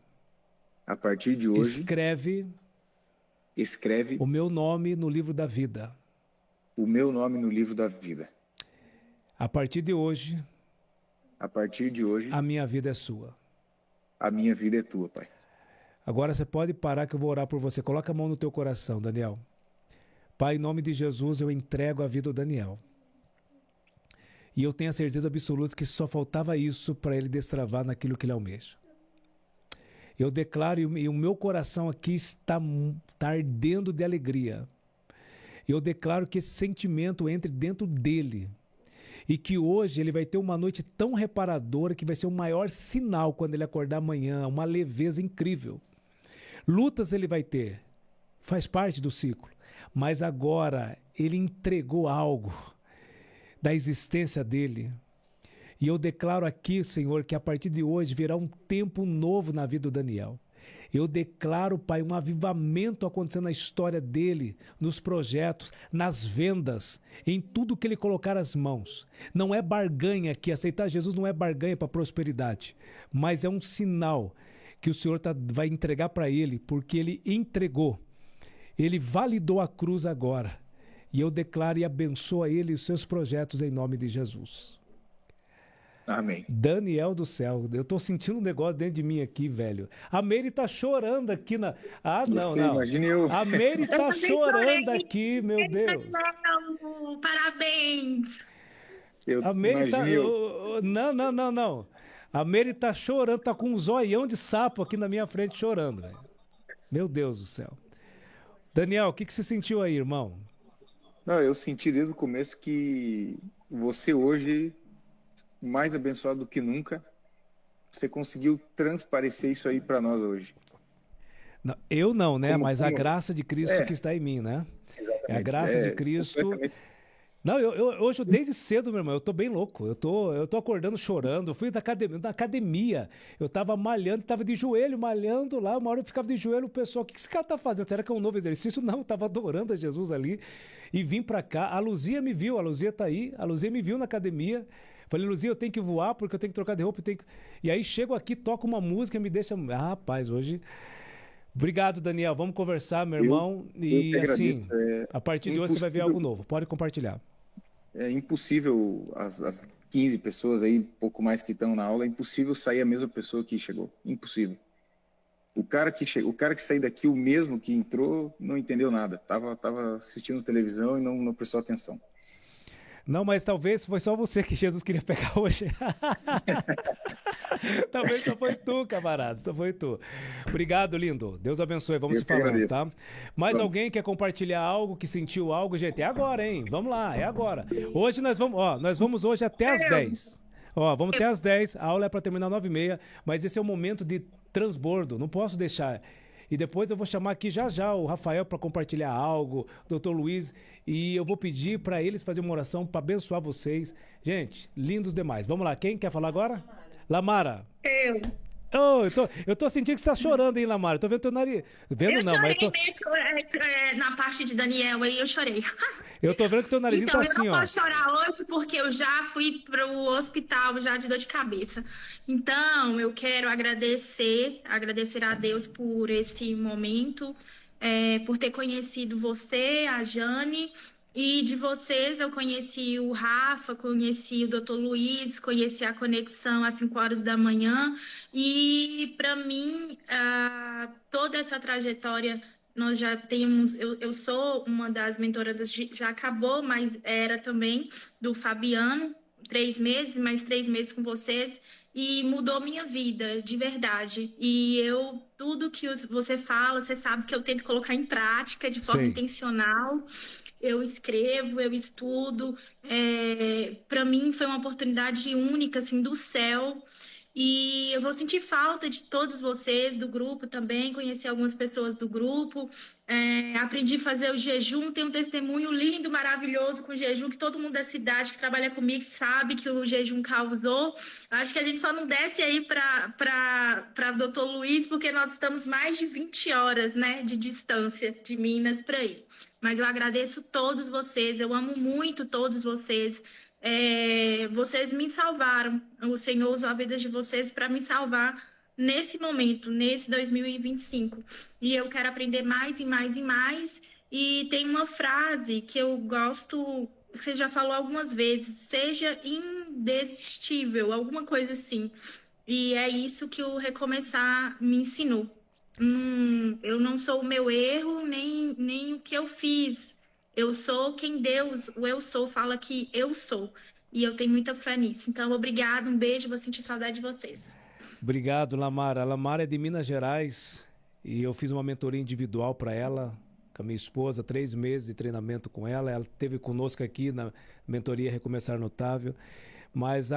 A partir de hoje, escreve o meu nome no livro da vida. o meu nome no livro da vida. A partir de hoje, A partir de hoje, a minha vida é sua. a minha vida é tua, Pai. Agora você pode parar que eu vou orar por você. Coloca a mão no teu coração, Daniel. Pai, em nome de Jesus, eu entrego a vida do Daniel. E eu tenho a certeza absoluta que só faltava isso para ele destravar naquilo que ele almeja. Eu declaro, e o meu coração aqui está ardendo de alegria. Eu declaro que esse sentimento entre dentro dele. E que hoje ele vai ter uma noite tão reparadora que vai ser o maior sinal quando ele acordar amanhã. Uma leveza incrível. Lutas ele vai ter. Faz parte do ciclo. Mas agora ele entregou algo da existência dele. E eu declaro aqui, Senhor, que a partir de hoje virá um tempo novo na vida do Daniel. Eu declaro, Pai, um avivamento acontecendo na história dele, nos projetos, nas vendas, em tudo que ele colocar as mãos. Não é barganha aqui, aceitar Jesus não é barganha para prosperidade, mas é um sinal que o Senhor vai entregar para ele, porque ele entregou. Ele validou a cruz agora. E eu declaro e abençoo a ele e os seus projetos em nome de Jesus. Amém. Daniel do céu, eu tô sentindo um negócio dentro de mim aqui, velho. A Meire tá chorando aqui na... Ah, não, não. Imagine eu. A Meire tá chorando aqui, meu Deus. Não, parabéns. A Meire tá... Não. A Meire tá chorando, tá com um zoião de sapo aqui na minha frente chorando, velho. Meu Deus do céu. Daniel, o que você sentiu aí, irmão? Não, eu senti desde o começo que você hoje, mais abençoado do que nunca, você conseguiu transparecer isso aí para nós hoje. Não, eu não, né? Mas a como? graça de Cristo que está em mim, né? Exatamente. É a graça de Cristo. Completamente. Não, hoje, desde cedo, meu irmão, eu tô bem louco. Eu tô acordando chorando. Eu fui na academia. Eu tava malhando, tava de joelho, malhando lá. Uma hora eu ficava de joelho, o pessoal, o que esse cara tá fazendo? Será que é um novo exercício? Não, eu tava adorando a Jesus ali. E vim pra cá. A Luzia me viu, a Luzia tá aí. A Luzia me viu na academia. Falei, Luzia, eu tenho que voar porque eu tenho que trocar de roupa. E aí chego aqui, toco uma música, me deixa... Ah, rapaz, hoje... Obrigado, Daniel. Vamos conversar, meu irmão. E assim, a partir de hoje você vai ver algo novo. Pode compartilhar. É impossível, as 15 pessoas aí, pouco mais que estão na aula, é impossível sair a mesma pessoa que chegou. Impossível. O cara que saiu daqui, o mesmo que entrou, não entendeu nada. Tava assistindo televisão e não prestou atenção. Não, mas talvez foi só você que Jesus queria pegar hoje. Talvez só foi tu, camarada. Só foi tu. Obrigado, lindo. Deus abençoe. Vamos se falando, tá? Mais alguém quer compartilhar algo, que sentiu algo, gente? É agora, hein? Vamos lá, é agora. Hoje nós vamos hoje até às 10. Vamos até às 10. A aula é para terminar às 9h30, mas esse é o momento de transbordo. Não posso deixar. E depois eu vou chamar aqui já o Rafael para compartilhar algo, o Dr. Luiz, e eu vou pedir para eles fazerem uma oração para abençoar vocês. Gente, lindos demais. Vamos lá, quem quer falar agora? Lamara. Eu tô sentindo que você tá chorando, hein, Lamara? Tô vendo teu nariz. Eu chorei mesmo, na parte de Daniel aí, eu chorei. Eu tô vendo que teu narizinho então, tá assim, ó. Eu não posso chorar hoje porque eu já fui pro hospital já de dor de cabeça. Então, eu quero agradecer a Deus por esse momento, por ter conhecido você, a Jane. E de vocês eu conheci o Rafa, conheci o Dr. Luiz, conheci a Conexão às 5 horas da manhã. E para mim, toda essa trajetória, nós já temos... Eu sou uma das mentoras, já acabou, mas era também do Fabiano, 3 meses, mais 3 meses com vocês. E mudou minha vida, de verdade. E tudo que você fala, você sabe que eu tento colocar em prática de forma intencional. Eu escrevo, eu estudo. Para mim foi uma oportunidade única, assim, do céu. E eu vou sentir falta de todos vocês, do grupo também, conheci algumas pessoas do grupo. Aprendi a fazer o jejum, tenho um testemunho lindo, maravilhoso com o jejum, que todo mundo da cidade que trabalha comigo sabe que o jejum causou. Acho que a gente só não desce aí para Dr. Luiz, porque nós estamos mais de 20 horas, né, de distância de Minas para aí. Mas eu agradeço todos vocês, eu amo muito todos vocês. vocês me salvaram. O Senhor usou a vida de vocês para me salvar nesse momento, nesse 2025. E eu quero aprender mais e mais e mais. E tem uma frase que eu gosto, você já falou algumas vezes, seja indesistível, alguma coisa assim. E é isso que o Recomeçar me ensinou. Eu não sou o meu erro, nem o que eu fiz. Eu sou quem Deus, o eu sou, fala que eu sou. E eu tenho muita fé nisso. Então, obrigado, um beijo, vou sentir saudade de vocês. Obrigado, Lamara. A Lamara é de Minas Gerais e eu fiz uma mentoria individual para ela, com a minha esposa, 3 meses de treinamento com ela. Ela esteve conosco aqui na mentoria Recomeçar Notável. Mas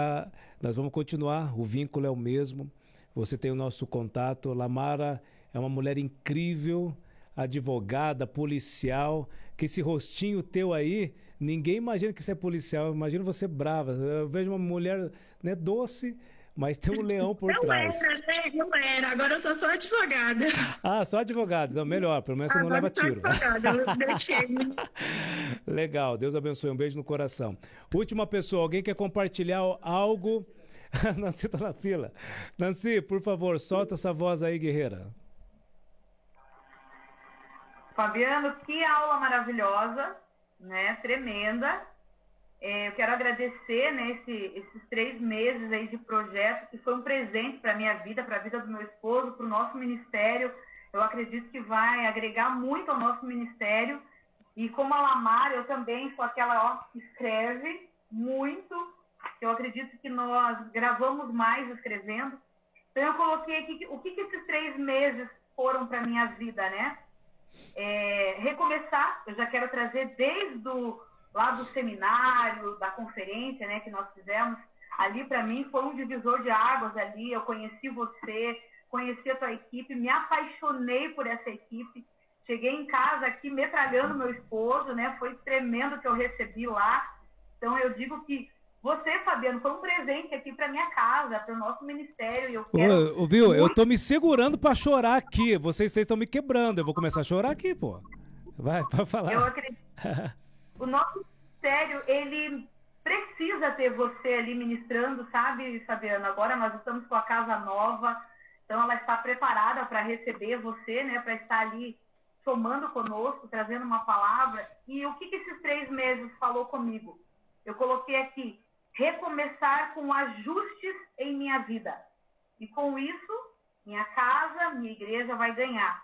nós vamos continuar, o vínculo é o mesmo. Você tem o nosso contato. Lamara é uma mulher incrível, advogada, policial, que esse rostinho teu aí, ninguém imagina que você é policial, imagina você brava. Eu vejo uma mulher, né, doce, mas tem um leão por trás. Não era. Agora eu só sou advogada. Ah, só advogado. Não, melhor, pelo menos você não leva tiro. Eu deixei. Legal, Deus abençoe. Um beijo no coração. Última pessoa, alguém quer compartilhar algo? Nancy tá na fila. Nancy, por favor, solta essa voz aí, guerreira. Fabiano, que aula maravilhosa, né? Tremenda. Eu quero agradecer, né, esses 3 meses aí de projeto, que foi um presente para a minha vida, para a vida do meu esposo, para o nosso ministério. Eu acredito que vai agregar muito ao nosso ministério. E como a Lamara, eu também sou aquela que escreve muito. Eu acredito que nós gravamos mais escrevendo. Então eu coloquei aqui o que esses 3 meses foram para a minha vida, né? Recomeçar, eu já quero trazer desde lá do seminário, da conferência, né, que nós fizemos. Ali, para mim, foi um divisor de águas ali. Eu conheci você, conheci a tua equipe, me apaixonei por essa equipe. Cheguei em casa aqui metralhando meu esposo, né? Foi tremendo que eu recebi lá. Então, eu digo que você, Fabiano, foi um presente aqui para minha casa, para o nosso ministério. E eu quero viu? Eu tô me segurando para chorar aqui. Vocês estão me quebrando. Eu vou começar a chorar aqui, pô. Vai, pode falar. Eu acredito. O nosso ministério, ele precisa ter você ali ministrando, sabe, Fabiano? Agora nós estamos com a casa nova, então ela está preparada para receber você, né? Para estar ali somando conosco, trazendo uma palavra. E o que esses 3 meses falou comigo? Eu coloquei aqui: recomeçar com ajustes em minha vida. E com isso, minha casa, minha igreja vai ganhar.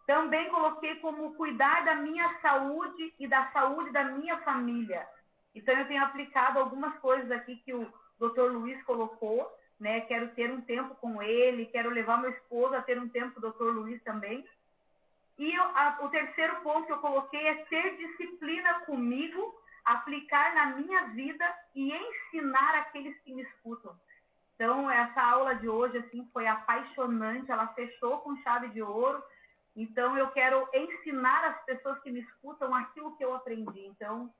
Também coloquei como cuidar da minha saúde e da saúde da minha família. Então, eu tenho aplicado algumas coisas aqui que o Dr. Luiz colocou, né? Quero ter um tempo com ele, quero levar meu esposo a ter um tempo com o Dr. Luiz também. E o terceiro ponto que eu coloquei é ter disciplina comigo, aplicar na minha vida e ensinar aqueles que me escutam. Então, essa aula de hoje assim, foi apaixonante, ela fechou com chave de ouro. Então, eu quero ensinar as pessoas que me escutam aquilo que eu aprendi. Então,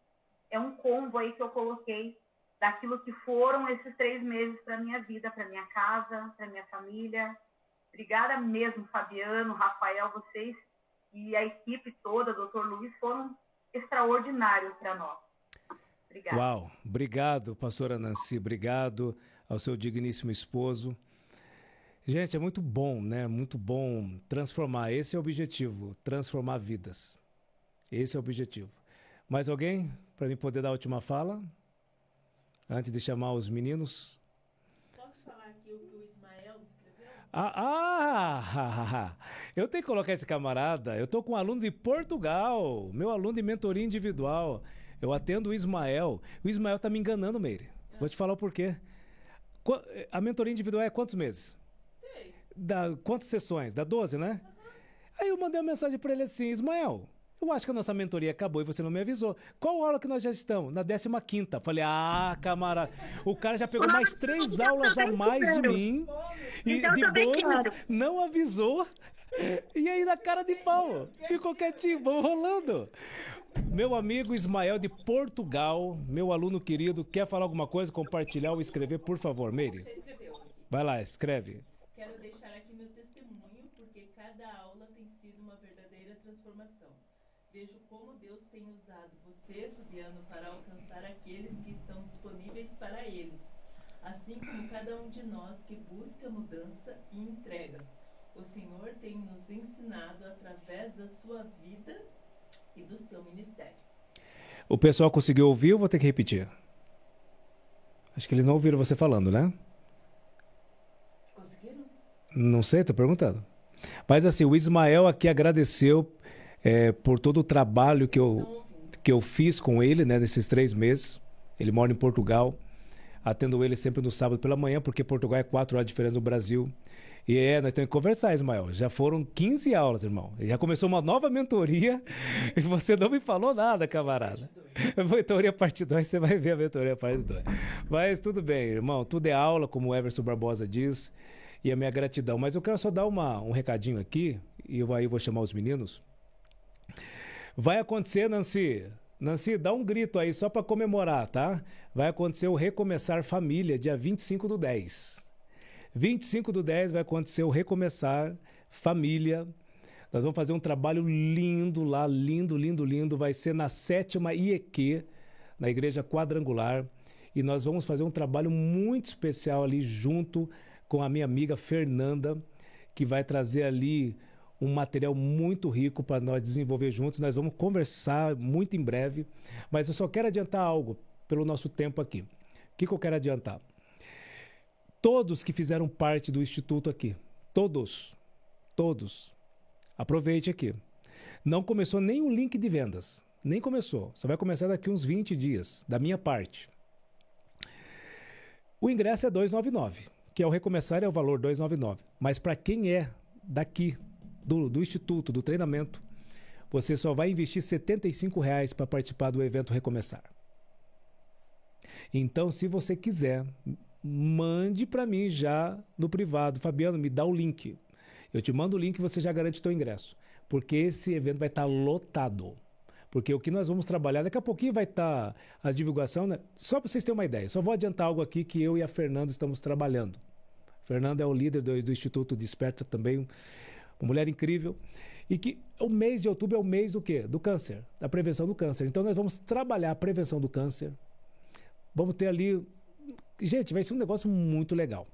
é um combo aí que eu coloquei daquilo que foram esses 3 meses para minha vida, para minha casa, para minha família. Obrigada mesmo, Fabiano, Rafael, vocês e a equipe toda, Dr. Luiz, foram extraordinários para nós. Obrigada. Uau, obrigado, pastora Nancy, obrigado ao seu digníssimo esposo. Gente, é muito bom, né? Muito bom transformar. Esse é o objetivo, transformar vidas. Esse é o objetivo. Mais alguém para mim poder dar a última fala? Antes de chamar os meninos? Posso falar aqui o que o Ismael escreveu? Eu tenho que colocar esse camarada. Eu estou com um aluno de Portugal, meu aluno de mentoria individual. Eu atendo o Ismael. O Ismael está me enganando, Meire. Vou te falar o porquê. A mentoria individual é quantos meses? Quantas sessões? Dá 12, né? Aí eu mandei uma mensagem para ele assim: Ismael, eu acho que a nossa mentoria acabou e você não me avisou. Qual aula que nós já estamos? Na 15ª. Falei, camarada, o cara já pegou mais 3 aulas a mais de mim. E de bônus, não avisou. E aí na cara de pau, ficou quietinho, vou rolando. Meu amigo Ismael de Portugal, meu aluno querido, quer falar alguma coisa, compartilhar ou escrever, por favor, Meire? Já escreveu aqui. Vai lá, escreve. Quero deixar aqui meu testemunho, porque cada aula tem sido uma verdadeira transformação. Vejo como Deus tem usado você, Fabiano, para alcançar aqueles que estão disponíveis para Ele, assim como cada um de nós que busca mudança e entrega. O Senhor tem nos ensinado através da sua vida e do seu ministério. O pessoal conseguiu ouvir ou vou ter que repetir? Acho que eles não ouviram você falando, né? Conseguiram? Não sei, tô perguntando. Mas assim, o Ismael aqui agradeceu por todo o trabalho que eu fiz com ele, né, nesses 3 meses. Ele mora em Portugal. Atendo ele sempre no sábado pela manhã, porque Portugal é 4 horas de diferença do Brasil. E nós temos que conversar, Ismael. Já foram 15 aulas, irmão. Já começou uma nova mentoria e você não me falou nada, camarada. Mentoria parte 2, você vai ver a mentoria parte 2. Mas tudo bem, irmão. Tudo é aula, como o Everson Barbosa diz. E a minha gratidão. Mas eu quero só dar um recadinho aqui, e aí eu vou chamar os meninos. Vai acontecer, Nancy. Nancy, dá um grito aí só para comemorar, tá? Vai acontecer o Recomeçar Família, dia 25/10. 25/10 vai acontecer o Recomeçar Família. Nós vamos fazer um trabalho lindo lá, lindo, lindo, lindo. Vai ser na 7ª IEQ, na Igreja Quadrangular. E nós vamos fazer um trabalho muito especial ali junto com a minha amiga Fernanda, que vai trazer ali um material muito rico para nós desenvolver juntos. Nós vamos conversar muito em breve. Mas eu só quero adiantar algo pelo nosso tempo aqui. O que eu quero adiantar? Todos que fizeram parte do Instituto aqui, todos, aproveite aqui. Não começou nem o link de vendas, nem começou. Só vai começar daqui uns 20 dias, da minha parte. O ingresso é R$ 299, que é o Recomeçar, é o valor R$ 299. Mas para quem é daqui, do Instituto, do treinamento, você só vai investir R$ 75 para participar do evento Recomeçar. Então, se você quiser, mande para mim já no privado. Fabiano, me dá o link. Eu te mando o link e você já garante o teu ingresso. Porque esse evento vai estar lotado. Porque o que nós vamos trabalhar, daqui a pouquinho vai estar a divulgação, né? Só para vocês terem uma ideia. Só vou adiantar algo aqui que eu e a Fernanda estamos trabalhando. A Fernanda é o líder do Instituto Desperta também, uma mulher incrível. E que o mês de outubro é o mês do quê? Do câncer, da prevenção do câncer. Então nós vamos trabalhar a prevenção do câncer. Vamos ter ali... Gente, vai ser um negócio muito legal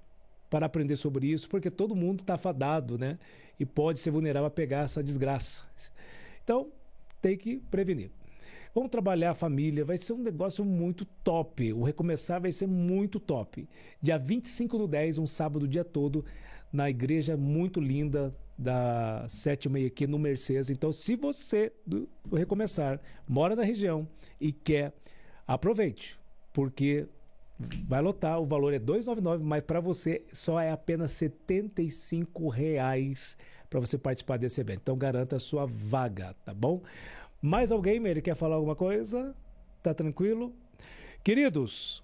para aprender sobre isso, porque todo mundo está fadado, né? E pode ser vulnerável a pegar essa desgraça. Então, tem que prevenir. Vamos trabalhar a família, vai ser um negócio muito top. O Recomeçar vai ser muito top. Dia 25/10, um sábado, o dia todo, na igreja muito linda da 7ª IEQ no Mercedes. Então, se você do Recomeçar mora na região e quer, aproveite, porque vai lotar, o valor é R$ 299, mas para você só é apenas R$ 75 para você participar desse evento. Então garanta a sua vaga, tá bom? Mais alguém, ele quer falar alguma coisa? Tá tranquilo? Queridos,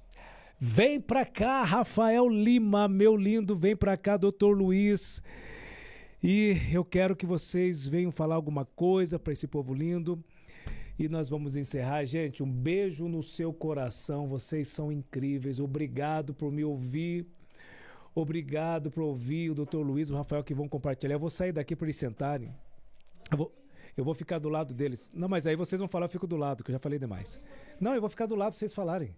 vem para cá, Rafael Lima, meu lindo, vem para cá, Dr. Luiz. E eu quero que vocês venham falar alguma coisa para esse povo lindo. E nós vamos encerrar. Gente, um beijo no seu coração. Vocês são incríveis. Obrigado por me ouvir. Obrigado por ouvir o Dr. Luiz e o Rafael que vão compartilhar. Eu vou sair daqui para eles sentarem. Eu vou ficar do lado deles. Não, mas aí vocês vão falar, eu fico do lado, que eu já falei demais. Não, eu vou ficar do lado para vocês falarem.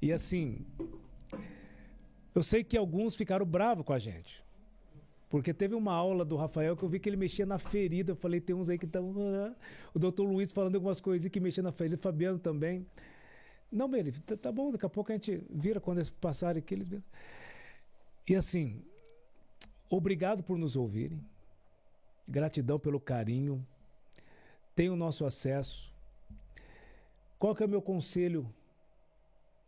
E assim, eu sei que alguns ficaram bravos com a gente. Porque teve uma aula do Rafael que eu vi que ele mexia na ferida. Eu falei, tem uns aí que estão... O doutor Luiz falando algumas coisas que mexia na ferida. O Fabiano também. Não, ele, tá bom, daqui a pouco a gente vira quando eles passarem aqui. Eles viram. E assim, obrigado por nos ouvirem. Gratidão pelo carinho. Tem o nosso acesso. Qual que é o meu conselho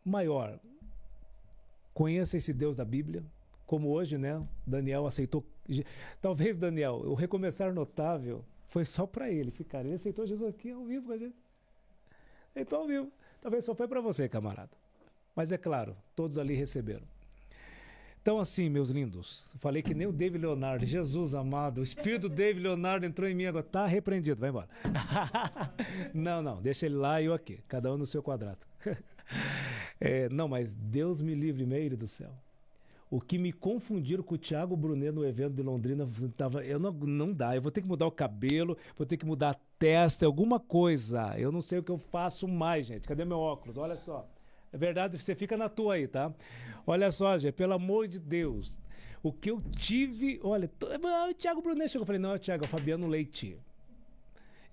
maior? Conheça esse Deus da Bíblia. Como hoje, né? Daniel aceitou. Talvez, Daniel, o Recomeçar Notável foi só para ele, esse cara. Ele aceitou Jesus aqui ao vivo com a gente. Aceitou ao vivo. Talvez só foi para você, camarada. Mas é claro, todos ali receberam. Então, assim, meus lindos, falei que nem o David Leonardo. Jesus amado, o espírito do David Leonardo entrou em mim agora. Tá repreendido, vai embora. Não, deixa ele lá e eu aqui. Cada um no seu quadrado. Não, mas Deus me livre, meire do céu. O que me confundiram com o Thiago Brunet no evento de Londrina, não dá. Eu vou ter que mudar o cabelo, vou ter que mudar a testa, alguma coisa. Eu não sei o que eu faço mais, gente. Cadê meu óculos? Olha só. É verdade, você fica na tua aí, tá? Olha só, gente, pelo amor de Deus. O que eu tive... Olha, o Thiago Brunet chegou. Eu falei, não, Thiago, é o Fabiano Leite.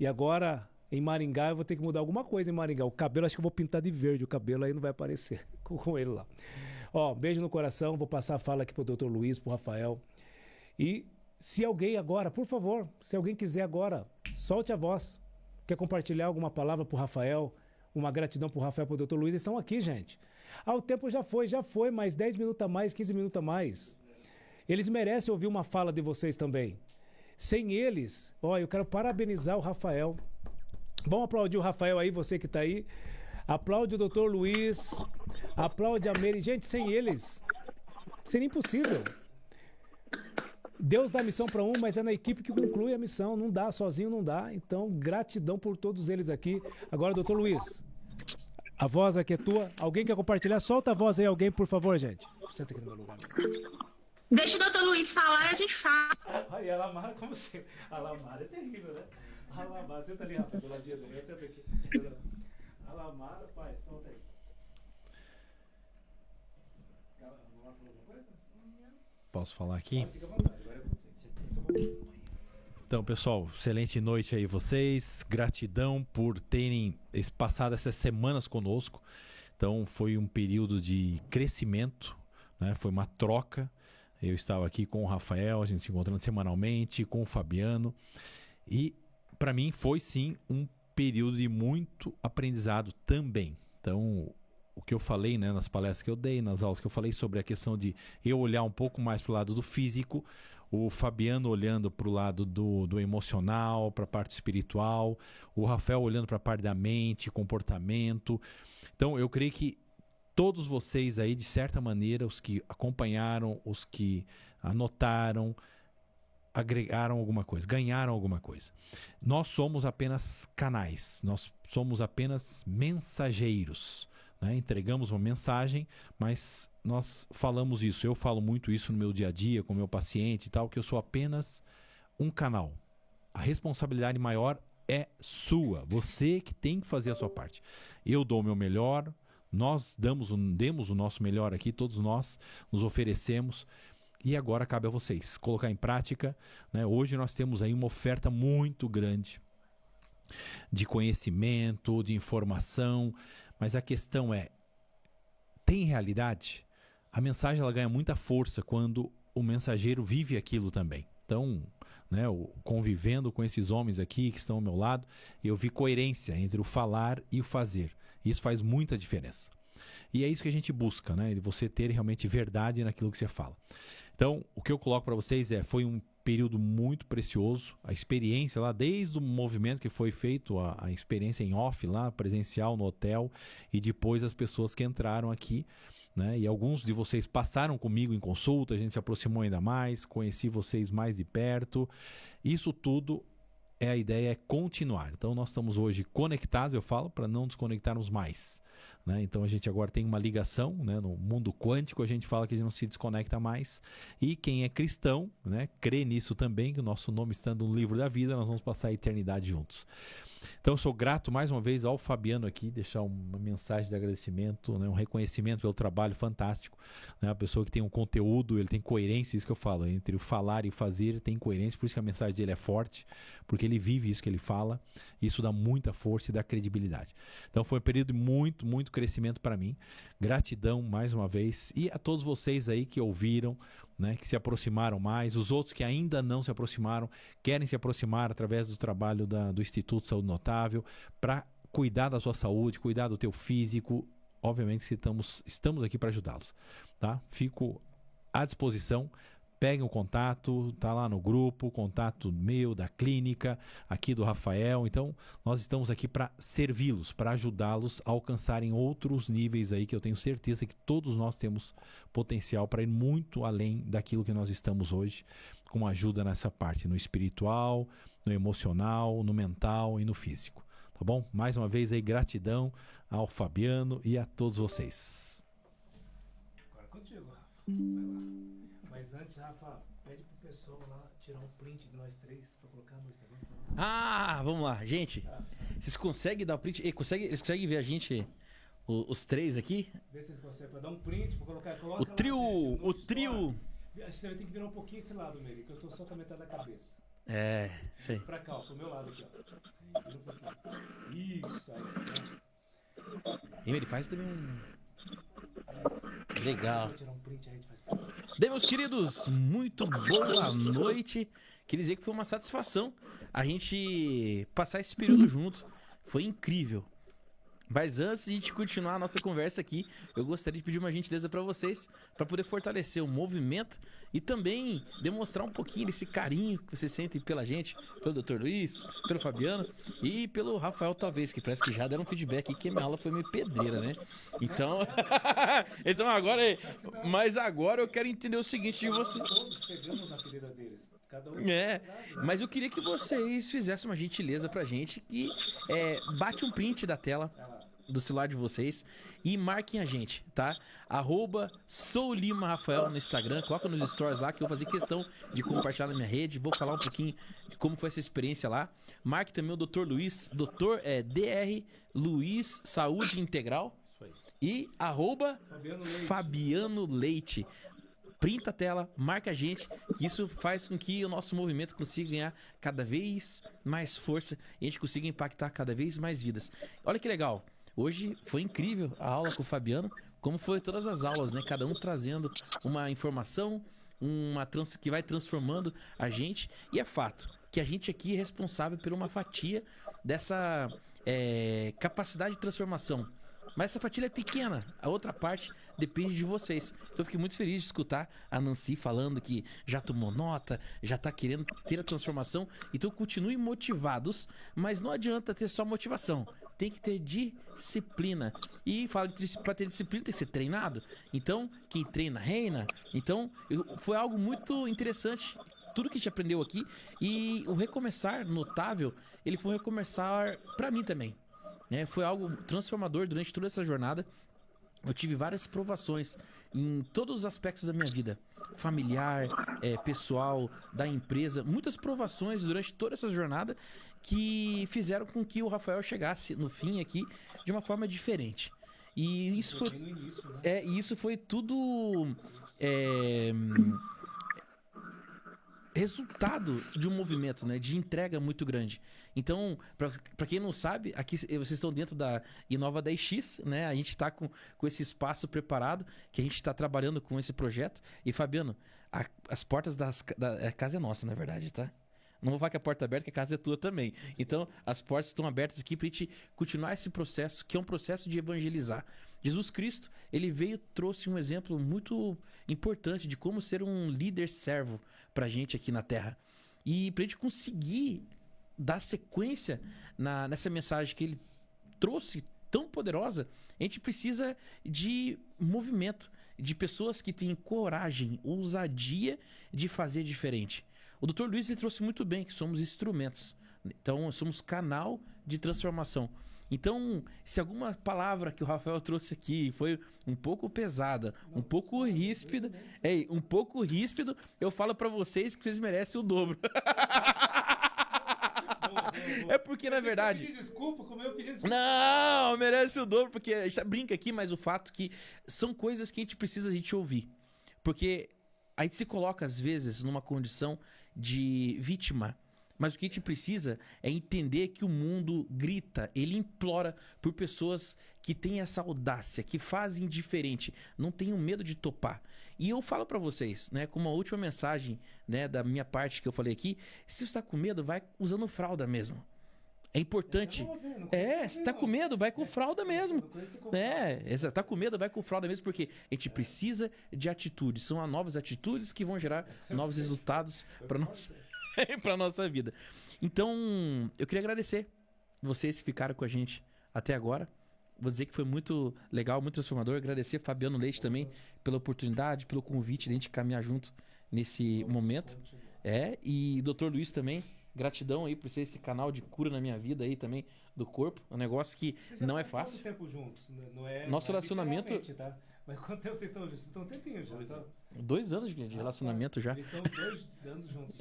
E agora, em Maringá, eu vou ter que mudar alguma coisa em Maringá. O cabelo, acho que eu vou pintar de verde. O cabelo aí não vai aparecer com ele lá. Ó, beijo no coração. Vou passar a fala aqui pro Dr. Luiz, pro Rafael. E se alguém agora, por favor, se alguém quiser agora, solte a voz. Quer compartilhar alguma palavra pro Rafael? Uma gratidão pro Rafael, pro Dr. Luiz. Eles estão aqui, gente. Ah, o tempo já foi, mais 10 minutos a mais, 15 minutos a mais. Eles merecem ouvir uma fala de vocês também. Sem eles, ó, eu quero parabenizar o Rafael. Vamos aplaudir o Rafael aí, você que tá aí. Aplaude o Dr. Luiz. Aplaude a Mary. Gente, sem eles, seria impossível. Deus dá a missão para um, mas é na equipe que conclui a missão. Não dá, sozinho não dá. Então, gratidão por todos eles aqui. Agora, Dr. Luiz, a voz aqui é tua. Alguém quer compartilhar? Solta a voz aí, alguém, por favor, gente. Senta aqui no meu lugar. Deixa o Dr. Luiz falar e a gente fala. Aí, a Lamara, como sempre. A Lamara é terrível, né? A Lamara, senta ali, Rafa, do ladinho dele. Senta aqui. A Lamara, pai, solta aí. A Lamara falou alguma coisa? Posso falar aqui? Fica à vontade, agora é você. Então, pessoal, excelente noite aí vocês. Gratidão por terem passado essas semanas conosco. Então, foi um período de crescimento, né? Foi uma troca. Eu estava aqui com o Rafael, a gente se encontrando semanalmente, com o Fabiano. E, para mim, foi sim um período de muito aprendizado também. Então, o que eu falei, né, nas palestras que eu dei, nas aulas que eu falei sobre a questão de eu olhar um pouco mais para o lado do físico, o Fabiano olhando para o lado do emocional, para a parte espiritual, o Rafael olhando para a parte da mente, comportamento. Então, eu creio que todos vocês aí, de certa maneira, os que acompanharam, os que anotaram, agregaram alguma coisa, ganharam alguma coisa. Nós somos apenas canais, nós somos apenas mensageiros, né? Entregamos uma mensagem, mas nós falamos isso, eu falo muito isso no meu dia a dia, com o meu paciente e tal, que eu sou apenas um canal. A responsabilidade maior é sua, você que tem que fazer a sua parte. Eu dou o meu melhor, nós demos o nosso melhor aqui, todos nós nos oferecemos. E agora cabe a vocês colocar em prática, né? Hoje nós temos aí uma oferta muito grande de conhecimento, de informação, mas a questão é, tem realidade? A mensagem ela ganha muita força quando o mensageiro vive aquilo também. Então, né, convivendo com esses homens aqui que estão ao meu lado, eu vi coerência entre o falar e o fazer. Isso faz muita diferença. E é isso que a gente busca, né? Você ter realmente verdade naquilo que você fala. Então, o que eu coloco para vocês foi um período muito precioso. A experiência lá, desde o movimento que foi feito, a experiência em off lá, presencial no hotel, e depois as pessoas que entraram aqui, né? E alguns de vocês passaram comigo em consulta, a gente se aproximou ainda mais, conheci vocês mais de perto. Isso tudo, a ideia é continuar. Então, nós estamos hoje conectados, eu falo, para não desconectarmos mais, né? Então, a gente agora tem uma ligação, né? No mundo quântico, a gente fala que a gente não se desconecta mais. E quem é cristão, né, crê nisso também, que o nosso nome estando no livro da vida, nós vamos passar a eternidade juntos. Então, eu sou grato mais uma vez ao Fabiano aqui, deixar uma mensagem de agradecimento, né, um reconhecimento pelo trabalho fantástico, né, uma pessoa que tem um conteúdo, ele tem coerência, isso que eu falo, entre o falar e o fazer, ele tem coerência, por isso que a mensagem dele é forte, porque ele vive isso que ele fala, isso dá muita força e dá credibilidade. Então, foi um período de muito, muito crescimento para mim. Gratidão mais uma vez, e a todos vocês aí que ouviram, né, que se aproximaram mais, os outros que ainda não se aproximaram, querem se aproximar através do trabalho do Instituto Saúde Notável, para cuidar da sua saúde, cuidar do teu físico. Obviamente que estamos aqui para ajudá-los, tá? Fico à disposição. Peguem o contato, tá lá no grupo, contato meu, da clínica, aqui do Rafael. Então, nós estamos aqui para servi-los, para ajudá-los a alcançarem outros níveis aí, que eu tenho certeza que todos nós temos potencial para ir muito além daquilo que nós estamos hoje, com ajuda nessa parte, no espiritual, no emocional, no mental e no físico. Tá bom? Mais uma vez aí, gratidão ao Fabiano e a todos vocês. Agora contigo, Rafa. Vai lá. antes, Rafa, pede pro pessoal lá tirar um print de nós três pra colocar no Instagram. Vamos lá, gente. Vocês conseguem dar o print? Eles conseguem ver a gente, os três aqui? Vê se vocês conseguem, pra dar um print, pra colocar. O trio, o trio. Você vai ter que virar um pouquinho esse lado, Meli, que eu tô só com a metade da cabeça. Sei. Pra cá, ó, pro meu lado aqui, ó. Vira um pouquinho. Isso, aí. E ele faz também Legal. Deixa eu tirar um print aí, a gente faz. Bem, meus queridos, muito boa noite. Queria dizer que foi uma satisfação a gente passar esse período junto. Foi incrível. Mas antes de a gente continuar a nossa conversa aqui, eu gostaria de pedir uma gentileza para vocês, para poder fortalecer o movimento e também demonstrar um pouquinho desse carinho que vocês sentem pela gente, pelo Dr. Luiz, pelo Fabiano e pelo Rafael, talvez, que parece que já deram um feedback aqui, que a minha aula foi meio pedreira, né? Então, mas agora eu quero entender o seguinte de vocês. Todos pegamos na ferida deles. Cada um Mas eu queria que vocês fizessem uma gentileza pra gente que bate um print da tela do celular de vocês e marquem a gente, tá? @soulimarafael no Instagram, coloca nos stories lá que eu vou fazer questão de compartilhar na minha rede, vou falar um pouquinho de como foi essa experiência lá. Marque também o Dr. Luiz, Dr. Luiz Saúde Integral e @Fabiano Leite. Printa a tela, marca a gente, que isso faz com que o nosso movimento consiga ganhar cada vez mais força e a gente consiga impactar cada vez mais vidas. Olha que legal, hoje foi incrível a aula com o Fabiano, como foi todas as aulas, né? Cada um trazendo uma informação, que vai transformando a gente, e é fato que a gente aqui é responsável por uma fatia dessa capacidade de transformação. Mas essa fatia é pequena, a outra parte depende de vocês. Então eu fiquei muito feliz de escutar a Nancy falando que já tomou nota, já tá querendo ter a transformação. Então continuem motivados, mas não adianta ter só motivação, tem que ter disciplina. E para ter disciplina tem que ser treinado. Então quem treina reina. Então foi algo muito interessante tudo que a gente aprendeu aqui, e o recomeçar notável, ele foi um recomeçar para mim também. Foi algo transformador durante toda essa jornada. Eu tive várias provações em todos os aspectos da minha vida. Familiar, pessoal, da empresa. Muitas provações durante toda essa jornada que fizeram com que o Rafael chegasse no fim aqui de uma forma diferente. E isso foi, isso foi tudo resultado de um movimento, né, de entrega muito grande. Então, para quem não sabe, aqui vocês estão dentro da Inova 10X, né? A gente está com esse espaço preparado, que a gente está trabalhando com esse projeto. E Fabiano, as portas da casa é nossa, na verdade, tá? Não vou falar que a porta é aberta, que a casa é tua também. Então, as portas estão abertas aqui para a gente continuar esse processo, que é um processo de evangelizar. Jesus Cristo, ele veio, trouxe um exemplo muito importante de como ser um líder servo pra gente aqui na Terra. E pra gente conseguir dar sequência nessa mensagem que ele trouxe, tão poderosa, a gente precisa de movimento, de pessoas que têm coragem, ousadia de fazer diferente. O Dr. Luiz, ele trouxe muito bem que somos instrumentos. Então, somos canal de transformação. Então, se alguma palavra que o Rafael trouxe aqui foi um pouco pesada, um pouco ríspida, eu falo pra vocês que vocês merecem o dobro. É porque, na verdade... Desculpa, como eu pedi desculpa. Não, merece o dobro, porque a gente brinca aqui, mas o fato que são coisas que a gente precisa ouvir. Porque a gente se coloca, às vezes, numa condição de vítima. Mas o que a gente precisa é entender que o mundo grita, ele implora por pessoas que têm essa audácia, que fazem diferente, não tenham medo de topar. E eu falo pra vocês, né, como uma última mensagem, né, da minha parte que eu falei aqui, se você está com medo, vai usando fralda mesmo. É importante. Se tá com medo, vai com fralda mesmo. Tá com medo, vai com fralda mesmo, porque a gente precisa de atitudes. São as novas atitudes que vão gerar novos resultados para nossa vida. Então, eu queria agradecer vocês que ficaram com a gente até agora. Vou dizer que foi muito legal, muito transformador. Agradecer Fabiano Leite também pela oportunidade, pelo convite de a gente caminhar junto nesse momento. E Dr. Luiz também, gratidão aí por ser esse canal de cura na minha vida aí também, do corpo. Um negócio que não é fácil. Tempo juntos, Nosso relacionamento... Tá? Mas quanto tempo vocês estão juntos? Vocês estão um tempinho já. 2 tá? anos. 2 anos de relacionamento já. Eles estão 2 anos juntos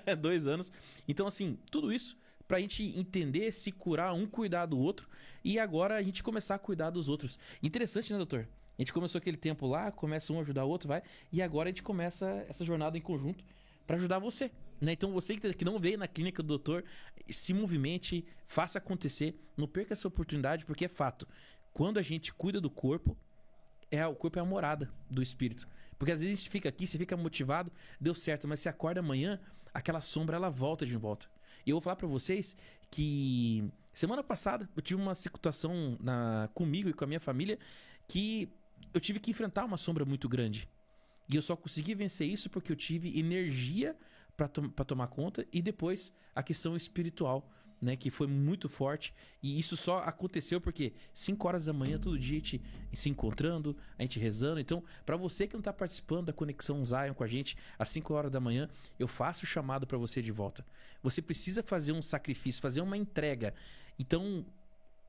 já. 2 anos. Então, assim, tudo isso pra gente entender, se curar, um cuidar do outro. E agora a gente começar a cuidar dos outros. Interessante, né, doutor? A gente começou aquele tempo lá, começa um a ajudar o outro, vai. E agora a gente começa essa jornada em conjunto pra ajudar você. Né? Então você que não veio na clínica do doutor, se movimente, faça acontecer. Não perca essa oportunidade, porque é fato. Quando a gente cuida do corpo, o corpo é a morada do espírito. Porque às vezes a gente fica aqui, você fica motivado, deu certo, mas você acorda amanhã, aquela sombra ela volta de volta. E eu vou falar pra vocês que semana passada eu tive uma situação comigo e com a minha família que eu tive que enfrentar uma sombra muito grande. E eu só consegui vencer isso porque eu tive energia pra tomar conta, e depois a questão espiritual, né, que foi muito forte. E isso só aconteceu porque 5 horas da manhã todo dia a gente se encontrando, a gente rezando. Então, para você que não tá participando da Conexão Zion com a gente às 5 horas da manhã, eu faço o chamado para você de volta. Você precisa fazer um sacrifício, fazer uma entrega. Então,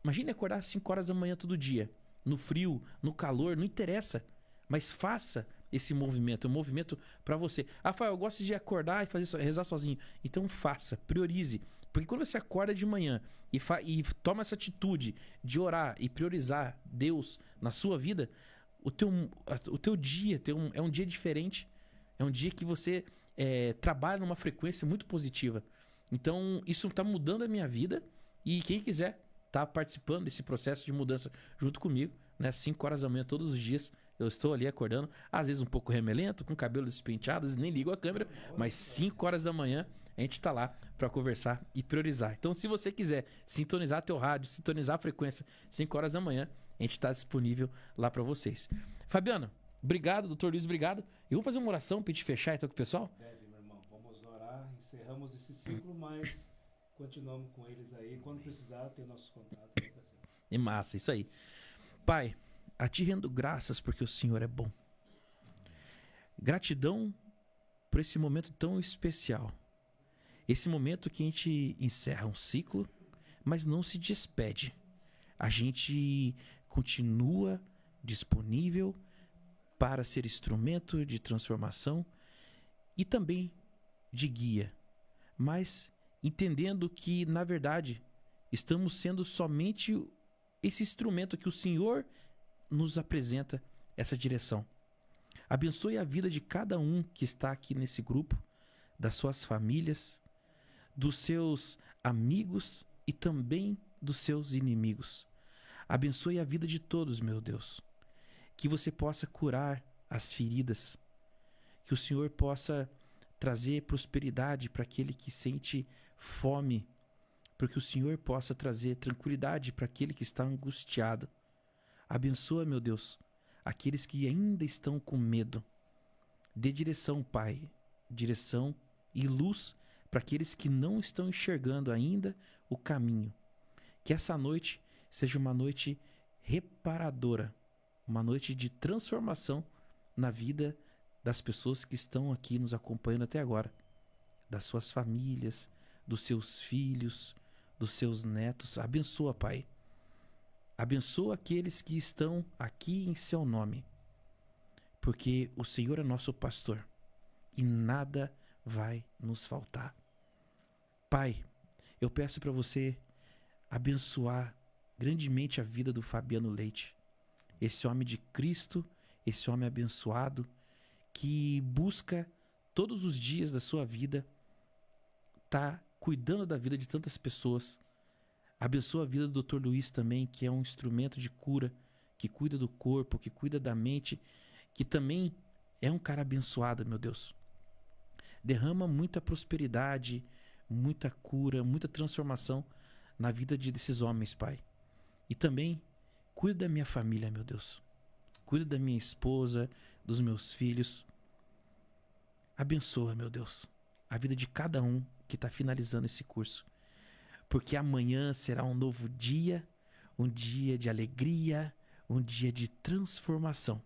imagine acordar às 5 horas da manhã todo dia, no frio, no calor, não interessa, mas faça esse movimento, é um movimento para você. Rafael, eu gosto de acordar e rezar sozinho. Então faça, priorize. Porque quando você acorda de manhã e toma essa atitude de orar e priorizar Deus na sua vida, o teu dia é um dia diferente. É um dia que você trabalha numa frequência muito positiva. Então isso está mudando a minha vida. E quem quiser tá participando desse processo de mudança junto comigo, né? 5 horas da manhã todos os dias eu estou ali acordando, às vezes um pouco remelento, com cabelo despenteado, às vezes nem ligo a câmera, mas 5 horas da manhã a gente tá lá para conversar e priorizar. Então, se você quiser sintonizar teu rádio, sintonizar a frequência 5 horas da manhã, a gente tá disponível lá para vocês. Fabiano, obrigado, doutor Luiz, obrigado. Eu vou fazer uma oração pra gente fechar então com o pessoal? Deve, meu irmão. Vamos orar, encerramos esse ciclo, mas continuamos com eles aí. Quando precisar, tem nossos contatos. É massa, isso aí. Pai, a ti rendo graças porque o Senhor é bom. Gratidão por esse momento tão especial. Esse momento que a gente encerra um ciclo, mas não se despede. A gente continua disponível para ser instrumento de transformação e também de guia. Mas entendendo que, na verdade, estamos sendo somente esse instrumento que o Senhor nos apresenta essa direção. Abençoe a vida de cada um que está aqui nesse grupo, das suas famílias, dos seus amigos e também dos seus inimigos. Abençoe a vida de todos, meu Deus. Que você possa curar as feridas, que o Senhor possa trazer prosperidade para aquele que sente fome, para que o Senhor possa trazer tranquilidade para aquele que está angustiado. Abençoa, meu Deus, aqueles que ainda estão com medo. Dê direção, Pai, direção e luz para aqueles que não estão enxergando ainda o caminho. Que essa noite seja uma noite reparadora, uma noite de transformação na vida das pessoas que estão aqui nos acompanhando até agora, das suas famílias, dos seus filhos, dos seus netos. Abençoa, Pai. Abençoa aqueles que estão aqui em seu nome, porque o Senhor é nosso pastor e nada vai nos faltar. Pai, eu peço para você abençoar grandemente a vida do Fabiano Leite, esse homem de Cristo, esse homem abençoado que busca todos os dias da sua vida tá cuidando da vida de tantas pessoas. Abençoa a vida do Dr. Luiz também, que é um instrumento de cura, que cuida do corpo, que cuida da mente, que também é um cara abençoado, meu Deus. Derrama muita prosperidade, muita cura, muita transformação na vida desses homens, Pai. E também cuida da minha família, meu Deus. Cuida da minha esposa, dos meus filhos. Abençoa, meu Deus, a vida de cada um que está finalizando esse curso. Porque amanhã será um novo dia, um dia de alegria, um dia de transformação.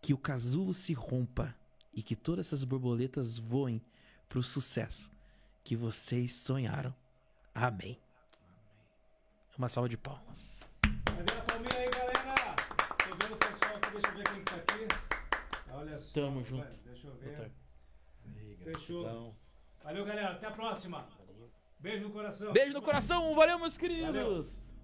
Que o casulo se rompa e que todas essas borboletas voem para o sucesso que vocês sonharam. Amém. Uma salva de palmas. Vai ver a palminha aí, galera. Tô vendo o pessoal aqui Deixa eu ver quem tá aqui. Olha só. Tamo junto. Deixa eu ver. Doutor. Fechou. Valeu, galera. Até a próxima. Beijo no coração. Beijo no coração. Valeu, meus queridos. Valeu.